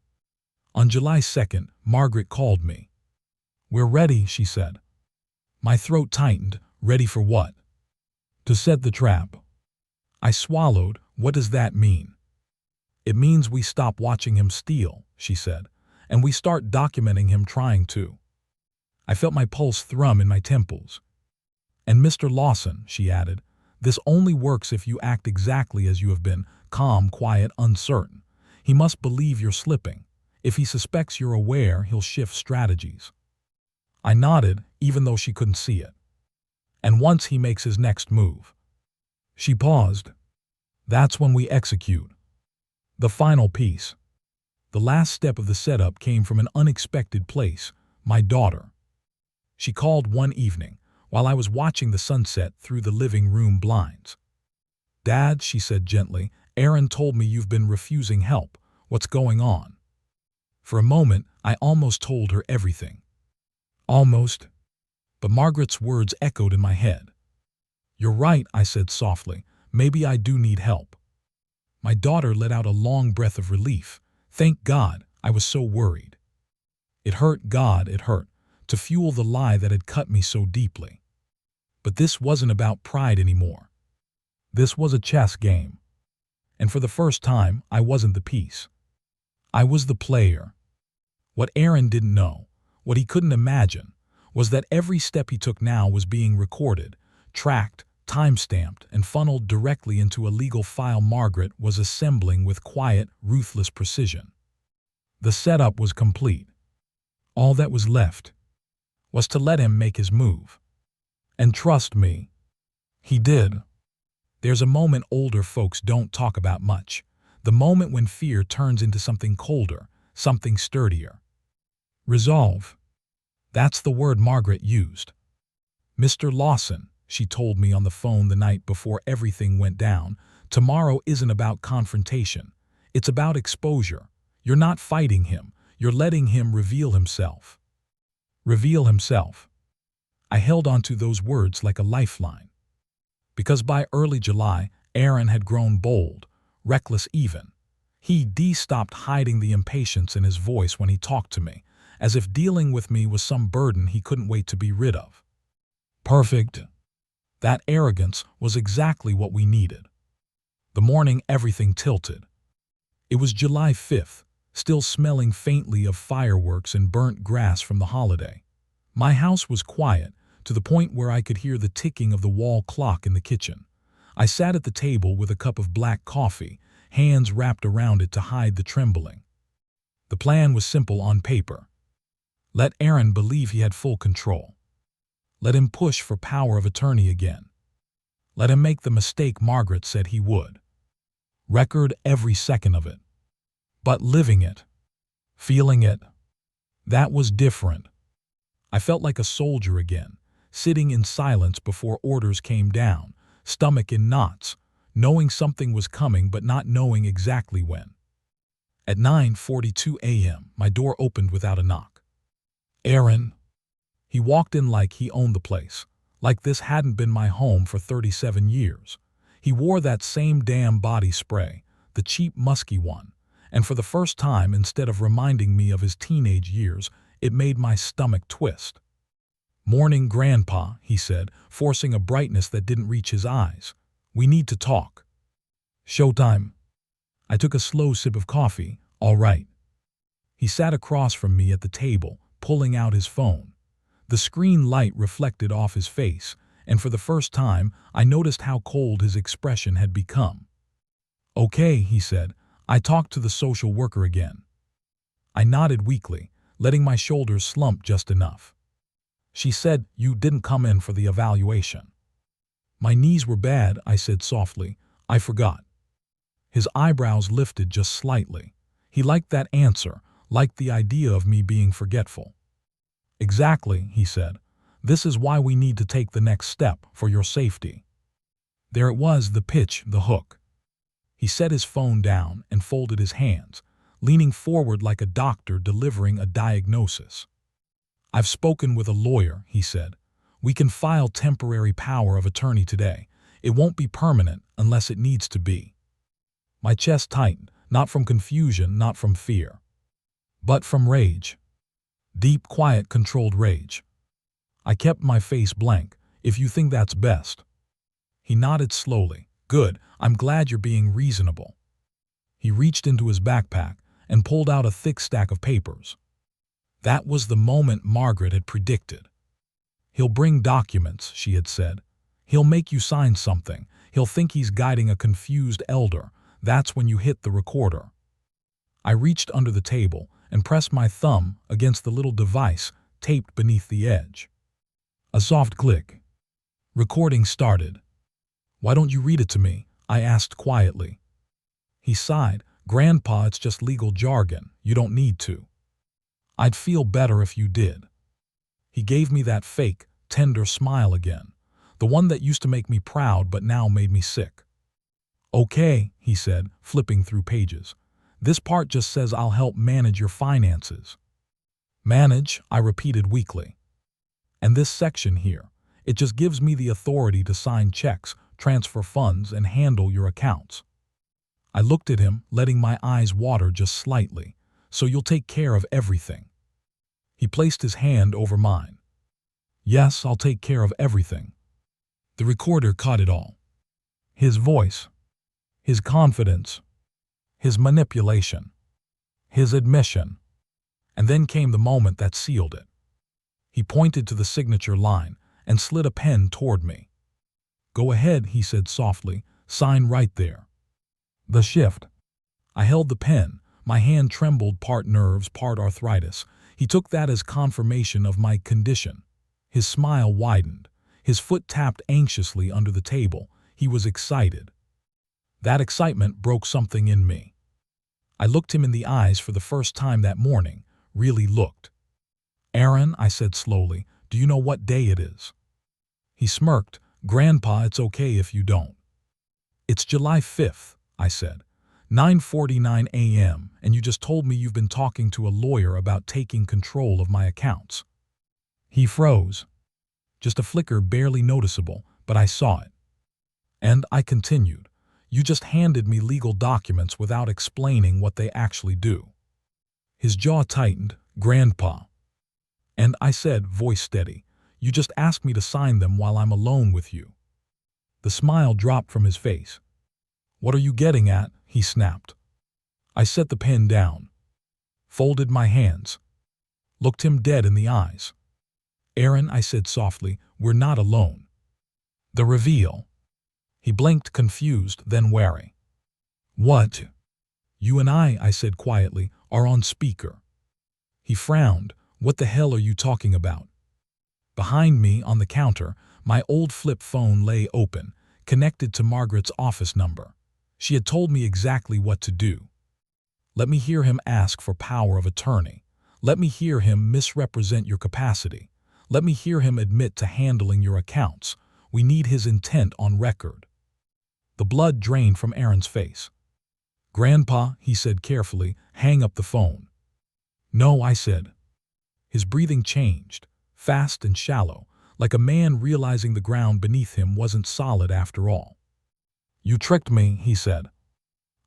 On July 2nd, Margaret called me. "We're ready," she said. My throat tightened. Ready for what? "To set the trap." I swallowed. "What does that mean?" "It means we stop watching him steal," she said, "and we start documenting him trying to." I felt my pulse thrum in my temples. "And Mr. Lawson," she added, "this only works if you act exactly as you have been, calm, quiet, uncertain. He must believe you're slipping. If he suspects you're aware, he'll shift strategies." I nodded, even though she couldn't see it. "And once he makes his next move." She paused. "That's when we execute." The final piece. The last step of the setup came from an unexpected place, my daughter. She called one evening, while I was watching the sunset through the living room blinds. "Dad," she said gently, "Aaron told me you've been refusing help. What's going on?" For a moment, I almost told her everything. Almost. But Margaret's words echoed in my head. "You're right," I said softly. "Maybe I do need help." My daughter let out a long breath of relief. Thank God, I was so worried. It hurt, God, it hurt, to fuel the lie that had cut me so deeply. But this wasn't about pride anymore. This was a chess game. And for the first time, I wasn't the piece. I was the player. What Aaron didn't know, what he couldn't imagine, was that every step he took now was being recorded, tracked, time-stamped, and funneled directly into a legal file Margaret was assembling with quiet, ruthless precision. The setup was complete. All that was left was to let him make his move. And trust me, he did. There's a moment older folks don't talk about much. The moment when fear turns into something colder, something sturdier. Resolve. That's the word Margaret used. "Mr. Lawson," she told me on the phone the night before everything went down, "tomorrow isn't about confrontation. It's about exposure. You're not fighting him. You're letting him reveal himself." Reveal himself. I held on to those words like a lifeline. Because by early July, Aaron had grown bold, reckless even. He stopped hiding the impatience in his voice when he talked to me, as if dealing with me was some burden he couldn't wait to be rid of. Perfect. That arrogance was exactly what we needed. The morning everything tilted. It was July 5th, still smelling faintly of fireworks and burnt grass from the holiday. My house was quiet, to the point where I could hear the ticking of the wall clock in the kitchen. I sat at the table with a cup of black coffee, hands wrapped around it to hide the trembling. The plan was simple on paper. Let Aaron believe he had full control. Let him push for power of attorney again. Let him make the mistake Margaret said he would. Record every second of it. But living it, feeling it, that was different. I felt like a soldier again, sitting in silence before orders came down, stomach in knots, knowing something was coming but not knowing exactly when. At 9:42 a.m., my door opened without a knock. Aaron. He walked in like he owned the place, like this hadn't been my home for 37 years. He wore that same damn body spray, the cheap musky one, and for the first time, instead of reminding me of his teenage years, It made my stomach twist. "Morning, Grandpa," he said, forcing a brightness that didn't reach his eyes. "We need to talk." "Showtime." I took a slow sip of coffee. "All right." He sat across from me at the table, pulling out his phone. The screen light reflected off his face, and for the first time, I noticed how cold his expression had become. "Okay," he said. "I talked to the social worker again." I nodded weakly, letting my shoulders slump just enough. "She said you didn't come in for the evaluation." "My knees were bad," I said softly. "I forgot." His eyebrows lifted just slightly. He liked that answer, liked the idea of me being forgetful. "Exactly," he said. "This is why we need to take the next step, for your safety." There it was, the pitch, the hook. He set his phone down and folded his hands, leaning forward like a doctor delivering a diagnosis. "I've spoken with a lawyer," he said. "We can file temporary power of attorney today. It won't be permanent unless it needs to be." My chest tightened, not from confusion, not from fear, but from rage. Deep, quiet, controlled rage. I kept my face blank. "If you think that's best." He nodded slowly. "Good, I'm glad you're being reasonable." He reached into his backpack and pulled out a thick stack of papers. That was the moment Margaret had predicted. "He'll bring documents," she had said. "He'll make you sign something. He'll think he's guiding a confused elder. That's when you hit the recorder." I reached under the table and pressed my thumb against the little device taped beneath the edge. A soft click. Recording started. "Why don't you read it to me?" I asked quietly. He sighed. "Grandpa, it's just legal jargon. You don't need to." "I'd feel better if you did." He gave me that fake, tender smile again, the one that used to make me proud but now made me sick. "Okay," he said, flipping through pages. "This part just says I'll help manage your finances." "Manage," I repeated weakly. "And this section here, it just gives me the authority to sign checks, transfer funds, and handle your accounts." I looked at him, letting my eyes water just slightly. "So you'll take care of everything?" He placed his hand over mine. "Yes, I'll take care of everything." The recorder caught it all. His voice, his confidence, his manipulation, his admission. And then came the moment that sealed it. He pointed to the signature line and slid a pen toward me. "Go ahead," he said softly. "Sign right there." The shift. I held the pen. My hand trembled, part nerves, part arthritis. He took that as confirmation of my condition. His smile widened. His foot tapped anxiously under the table. He was excited. That excitement broke something in me. I looked him in the eyes for the first time that morning, really looked. "Aaron," I said slowly, "do you know what day it is?" He smirked. "Grandpa, it's okay if you don't." "It's July 5th, I said. 9:49 a.m., and you just told me you've been talking to a lawyer about taking control of my accounts." He froze. Just a flicker, barely noticeable, but I saw it. And I continued. "You just handed me legal documents without explaining what they actually do." His jaw tightened. "Grandpa." And I said, voice steady, "You just asked me to sign them while I'm alone with you." The smile dropped from his face. "What are you getting at?" he snapped. I set the pen down, folded my hands, looked him dead in the eyes. "Aaron," I said softly, "we're not alone." The reveal. He blinked, confused, then wary. "What?" "You and I said quietly, "are on speaker." He frowned. "What the hell are you talking about?" Behind me, on the counter, my old flip phone lay open, connected to Margaret's office number. She had told me exactly what to do. Let me hear him ask for power of attorney. Let me hear him misrepresent your capacity. Let me hear him admit to handling your accounts. We need his intent on record. The blood drained from Aaron's face. "Grandpa," he said carefully, "hang up the phone." "No," I said. His breathing changed, fast and shallow, like a man realizing the ground beneath him wasn't solid after all. "You tricked me," he said.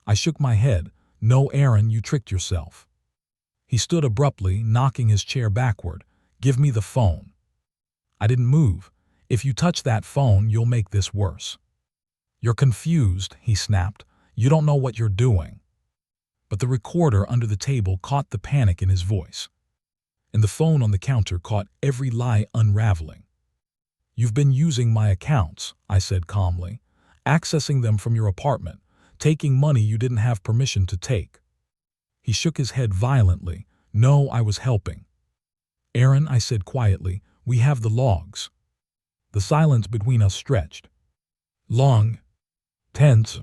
I shook my head. "No, Aaron, you tricked yourself." He stood abruptly, knocking his chair backward. "Give me the phone." I didn't move. "If you touch that phone, you'll make this worse." "You're confused," he snapped. "You don't know what you're doing." But the recorder under the table caught the panic in his voice. And the phone on the counter caught every lie unraveling. "You've been using my accounts," I said calmly, "accessing them from your apartment, taking money you didn't have permission to take." He shook his head violently. "No, I was helping." "Aaron," I said quietly, "we have the logs." The silence between us stretched. Long, tense,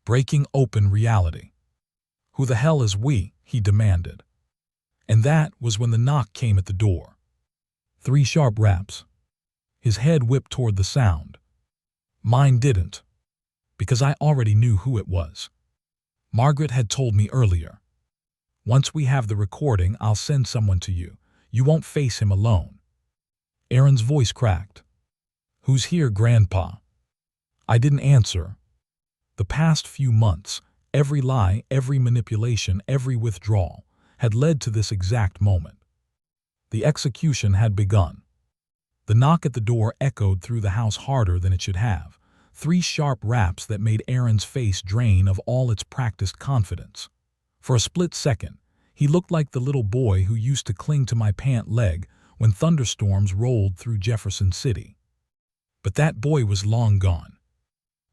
breaking open reality. "Who the hell is we?" he demanded. And that was when the knock came at the door. 3 sharp raps. His head whipped toward the sound. Mine didn't, because I already knew who it was. Margaret had told me earlier. "Once we have the recording, I'll send someone to you. You won't face him alone." Aaron's voice cracked. "Who's here, Grandpa?" I didn't answer. The past few months, every lie, every manipulation, every withdrawal, had led to this exact moment. The execution had begun. The knock at the door echoed through the house harder than it should have. 3 sharp raps that made Aaron's face drain of all its practiced confidence. For a split second, he looked like the little boy who used to cling to my pant leg when thunderstorms rolled through Jefferson City. But that boy was long gone.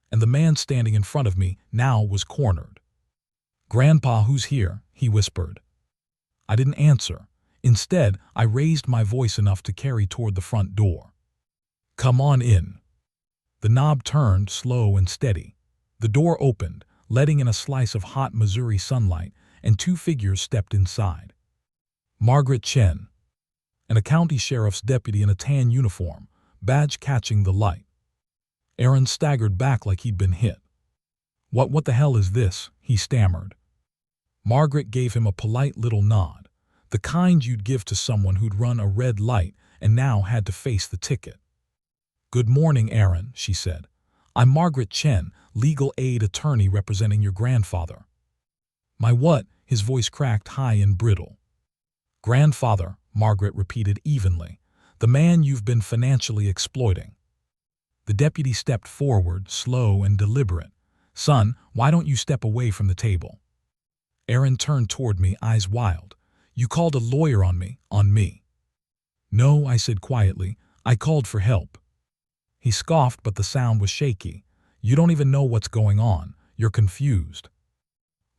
And the man standing in front of me now was cornered. "Grandpa, who's here?" he whispered. I didn't answer. Instead, I raised my voice enough to carry toward the front door. "Come on in." The knob turned, slow and steady. The door opened, letting in a slice of hot Missouri sunlight, and 2 figures stepped inside. Margaret Chen, and a county sheriff's deputy in a tan uniform, badge catching the light. Aaron staggered back like he'd been hit. What the hell is this?" he stammered. Margaret gave him a polite little nod, the kind you'd give to someone who'd run a red light and now had to face the ticket. "Good morning, Aaron," she said. "I'm Margaret Chen, legal aid attorney representing your grandfather." "My what?" His voice cracked high and brittle. "Grandfather," Margaret repeated evenly. "The man you've been financially exploiting." The deputy stepped forward, slow and deliberate. "Son, why don't you step away from the table?" Aaron turned toward me, eyes wild. "You called a lawyer on me, "No," I said quietly. "I called for help." He scoffed, but the sound was shaky. "You don't even know what's going on. You're confused."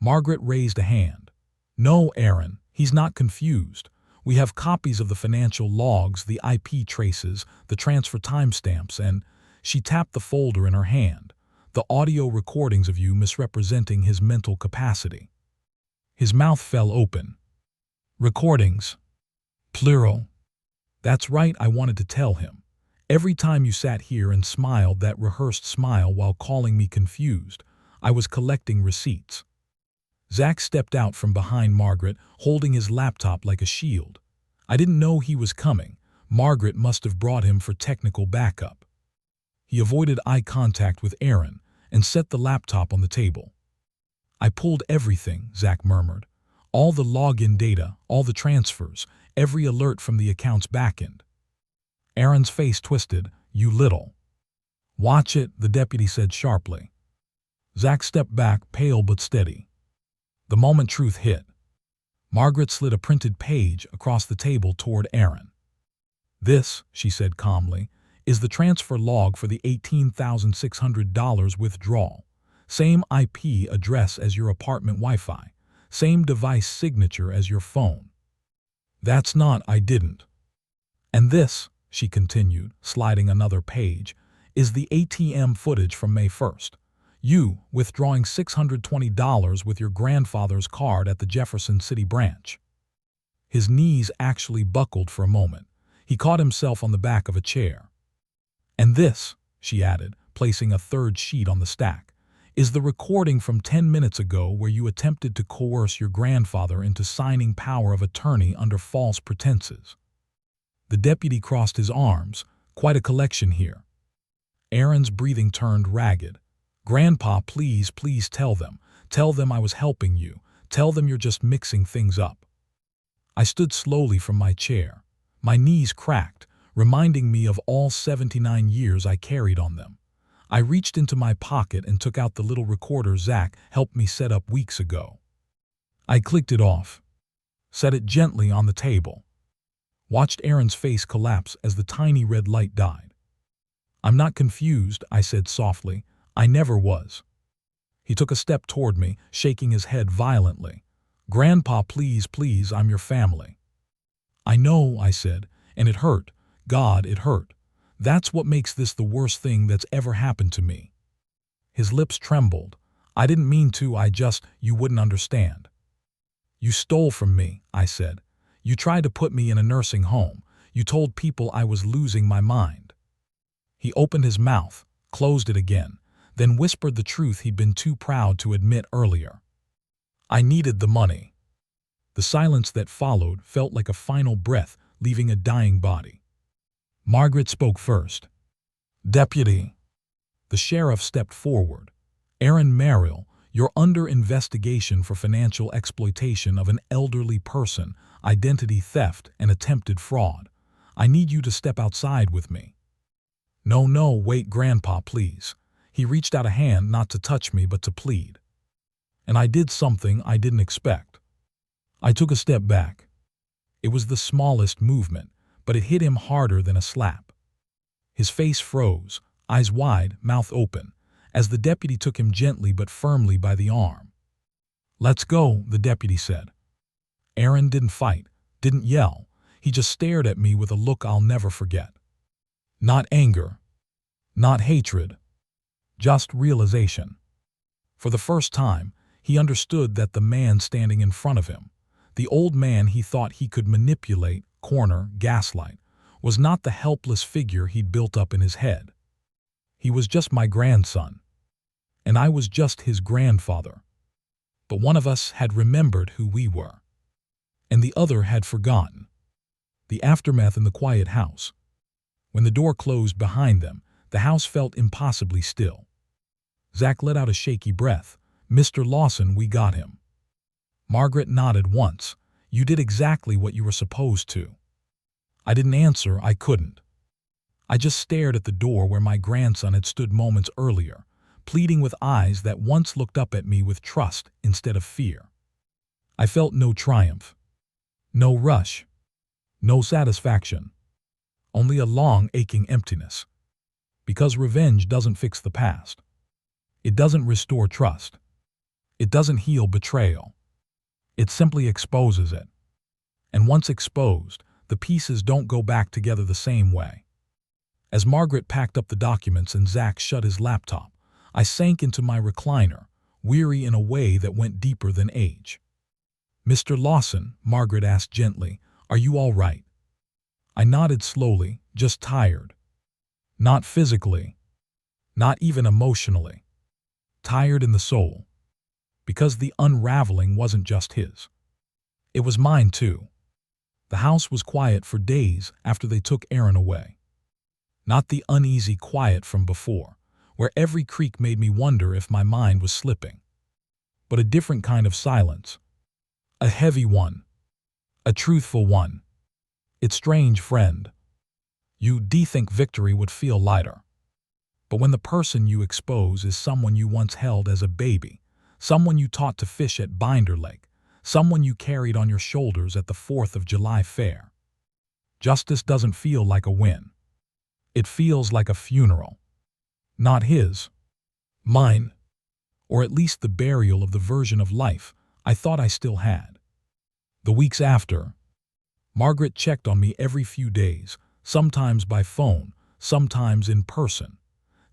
Margaret raised a hand. "No, Aaron, he's not confused. We have copies of the financial logs, the IP traces, the transfer timestamps, and—" She tapped the folder in her hand. "The audio recordings of you misrepresenting his mental capacity." His mouth fell open. "Recordings. Plural." "That's right," I wanted to tell him. "Every time you sat here and smiled that rehearsed smile while calling me confused, I was collecting receipts." Zach stepped out from behind Margaret, holding his laptop like a shield. I didn't know he was coming. Margaret must have brought him for technical backup. He avoided eye contact with Aaron and set the laptop on the table. "I pulled everything," Zach murmured. "All the login data, all the transfers, every alert from the account's backend." Aaron's face twisted. "You little." "Watch it," the deputy said sharply. Zach stepped back, pale but steady. The moment truth hit, Margaret slid a printed page across the table toward Aaron. "This," she said calmly, "is the transfer log for the $18,600 withdrawal. Same IP address as your apartment Wi-Fi. Same device signature as your phone." "That's not, I didn't." "And this," she continued, sliding another page, "is the ATM footage from May 1st. You withdrawing $620 with your grandfather's card at the Jefferson City branch." His knees actually buckled for a moment. He caught himself on the back of a chair. "And this," she added, placing a 3rd sheet on the stack, "is the recording from 10 minutes ago where you attempted to coerce your grandfather into signing power of attorney under false pretenses." The deputy crossed his arms. "Quite a collection here." Aaron's breathing turned ragged. "Grandpa, please tell them. Tell them I was helping you. Tell them you're just mixing things up." I stood slowly from my chair. My knees cracked, reminding me of all 79 years I carried on them. I reached into my pocket and took out the little recorder Zach helped me set up weeks ago. I clicked it off, set it gently on the table, watched Aaron's face collapse as the tiny red light died. "I'm not confused," I said softly. "I never was." He took a step toward me, shaking his head violently. "Grandpa, please, please, I'm your family." "I know," I said, "and it hurt. God, it hurt. That's what makes this the worst thing that's ever happened to me." His lips trembled. "I didn't mean to, you wouldn't understand." "You stole from me," I said. "You tried to put me in a nursing home. You told people I was losing my mind." He opened his mouth, closed it again, then whispered the truth he'd been too proud to admit earlier. "I needed the money." The silence that followed felt like a final breath leaving a dying body. Margaret spoke first. "Deputy." The sheriff stepped forward. "Aaron Merrill, you're under investigation for financial exploitation of an elderly person, identity theft, and attempted fraud. I need you to step outside with me." "No, no, wait, Grandpa, please." He reached out a hand not to touch me but to plead. And I did something I didn't expect. I took a step back. It was the smallest movement, but it hit him harder than a slap. His face froze, eyes wide, mouth open, as the deputy took him gently but firmly by the arm. "Let's go," the deputy said. Aaron didn't fight, didn't yell. He just stared at me with a look I'll never forget. Not anger, not hatred, just realization. For the first time, he understood that the man standing in front of him, the old man he thought he could manipulate, corner, gaslight, was not the helpless figure he'd built up in his head. He was just my grandson, and I was just his grandfather. But one of us had remembered who we were, and the other had forgotten. The aftermath in the quiet house. When the door closed behind them, the house felt impossibly still. Zach let out a shaky breath. "Mr. Lawson, we got him." Margaret nodded once. "You did exactly what you were supposed to." I didn't answer, I couldn't. I just stared at the door where my grandson had stood moments earlier, pleading with eyes that once looked up at me with trust instead of fear. I felt no triumph, no rush, no satisfaction, only a long, aching emptiness. Because revenge doesn't fix the past. It doesn't restore trust. It doesn't heal betrayal. It simply exposes it. And once exposed, the pieces don't go back together the same way. As Margaret packed up the documents and Zach shut his laptop, I sank into my recliner, weary in a way that went deeper than age. "Mr. Lawson," Margaret asked gently, "are you all right?" I nodded slowly, just tired. Not physically, not even emotionally. Tired in the soul. Because the unraveling wasn't just his. It was mine too. The house was quiet for days after they took Aaron away. Not the uneasy quiet from before, where every creak made me wonder if my mind was slipping. But a different kind of silence. A heavy one. A truthful one. It's strange, friend. You'd think victory would feel lighter. But when the person you expose is someone you once held as a baby, someone you taught to fish at Binder Lake, someone you carried on your shoulders at the 4th of July fair, justice doesn't feel like a win. It feels like a funeral. Not his. Mine. Or at least the burial of the version of life I thought I still had. The weeks after, Margaret checked on me every few days, sometimes by phone, sometimes in person.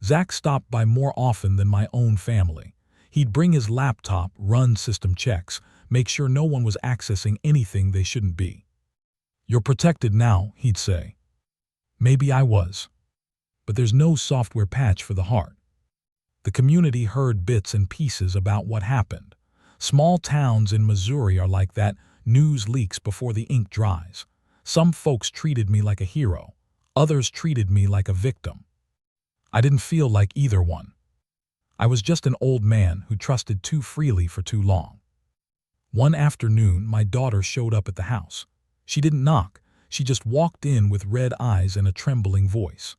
Zach stopped by more often than my own family. He'd bring his laptop, run system checks, make sure no one was accessing anything they shouldn't be. "You're protected now," he'd say. Maybe I was. But there's no software patch for the heart. The community heard bits and pieces about what happened. Small towns in Missouri are like that. News leaks before the ink dries. Some folks treated me like a hero. Others treated me like a victim. I didn't feel like either one. I was just an old man who trusted too freely for too long. One afternoon, my daughter showed up at the house. She didn't knock. She just walked in with red eyes and a trembling voice.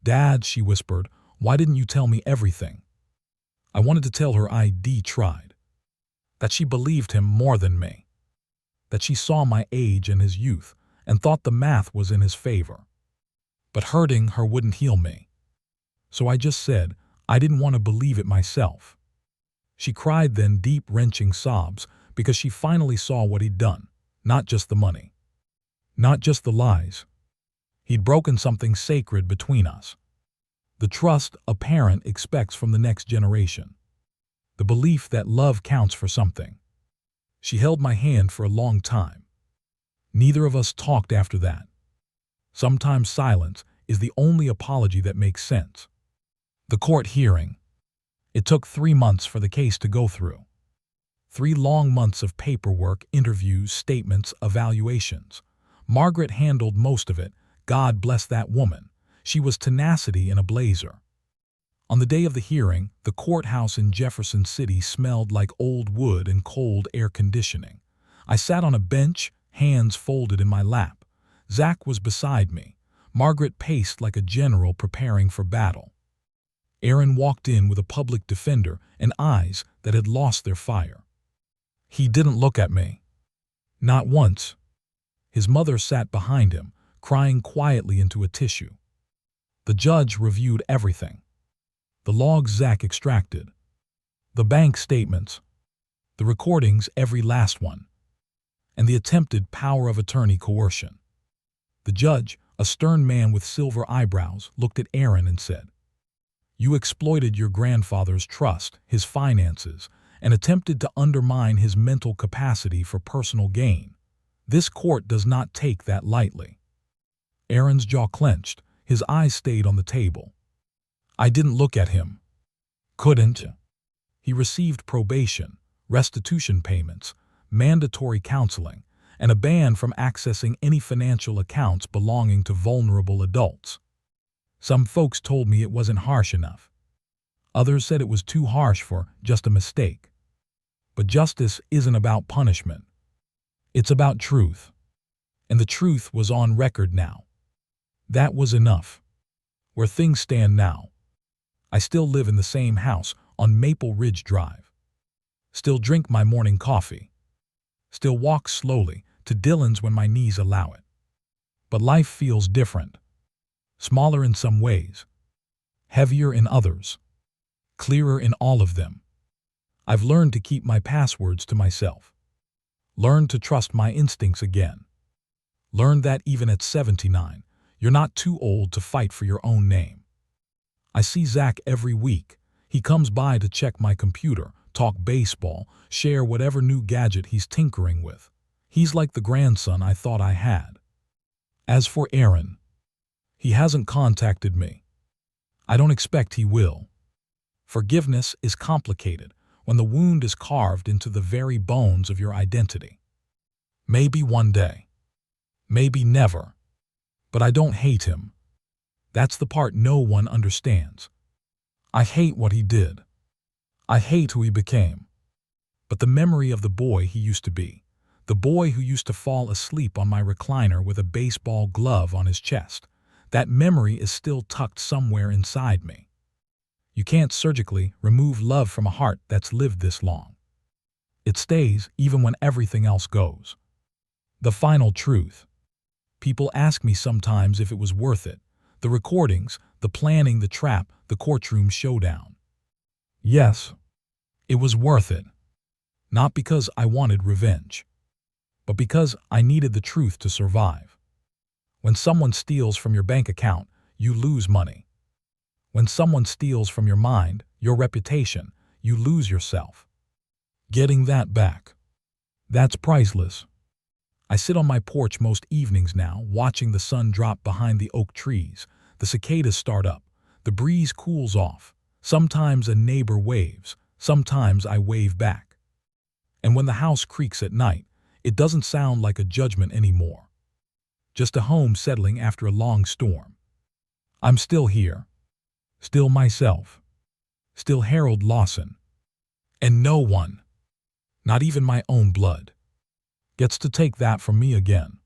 "Dad," she whispered, "why didn't you tell me everything?" I wanted to tell her I'd tried. That she believed him more than me. That she saw my age and his youth and thought the math was in his favor. But hurting her wouldn't heal me. So I just said I didn't want to believe it myself. She cried then, deep, wrenching sobs, because she finally saw what he'd done. Not just the money. Not just the lies. He'd broken something sacred between us. The trust a parent expects from the next generation. The belief that love counts for something. She held my hand for a long time. Neither of us talked after that. Sometimes silence is the only apology that makes sense. The court hearing. It took 3 months for the case to go through. 3 long months of paperwork, interviews, statements, evaluations. Margaret handled most of it. God bless that woman. She was tenacity in a blazer. On the day of the hearing, the courthouse in Jefferson City smelled like old wood and cold air conditioning. I sat on a bench, hands folded in my lap. Zach was beside me. Margaret paced like a general preparing for battle. Aaron walked in with a public defender and eyes that had lost their fire. He didn't look at me. Not once. His mother sat behind him, crying quietly into a tissue. The judge reviewed everything. The logs Zach extracted. The bank statements. The recordings, every last one. And the attempted power of attorney coercion. The judge, a stern man with silver eyebrows, looked at Aaron and said, "You exploited your grandfather's trust, his finances, and attempted to undermine his mental capacity for personal gain. This court does not take that lightly." Aaron's jaw clenched. His eyes stayed on the table. I didn't look at him. Couldn't. He received probation, restitution payments, mandatory counseling, and a ban from accessing any financial accounts belonging to vulnerable adults. Some folks told me it wasn't harsh enough. Others said it was too harsh for just a mistake. But justice isn't about punishment. It's about truth. And the truth was on record now. That was enough. Where things stand now. I still live in the same house on Maple Ridge Drive. Still drink my morning coffee. Still walk slowly to Dylan's when my knees allow it. But life feels different. Smaller in some ways. Heavier in others. Clearer in all of them. I've learned to keep my passwords to myself. Learned to trust my instincts again. Learned that even at 79, you're not too old to fight for your own name. I see Zach every week. He comes by to check my computer, talk baseball, share whatever new gadget he's tinkering with. He's like the grandson I thought I had. As for Aaron, he hasn't contacted me. I don't expect he will. Forgiveness is complicated when the wound is carved into the very bones of your identity. Maybe one day. Maybe never. But I don't hate him. That's the part no one understands. I hate what he did. I hate who he became. But the memory of the boy he used to be, the boy who used to fall asleep on my recliner with a baseball glove on his chest, that memory is still tucked somewhere inside me. You can't surgically remove love from a heart that's lived this long. It stays even when everything else goes. The final truth. People ask me sometimes if it was worth it. The recordings, the planning, the trap, the courtroom showdown. Yes, it was worth it. Not because I wanted revenge, but because I needed the truth to survive. When someone steals from your bank account, you lose money. When someone steals from your mind, your reputation, you lose yourself. Getting that back, that's priceless. I sit on my porch most evenings now, watching the sun drop behind the oak trees. The cicadas start up. The breeze cools off. Sometimes a neighbor waves. Sometimes I wave back. And when the house creaks at night, it doesn't sound like a judgment anymore. Just a home settling after a long storm. I'm still here. Still myself. Still Harold Lawson. And no one, not even my own blood, gets to take that from me again.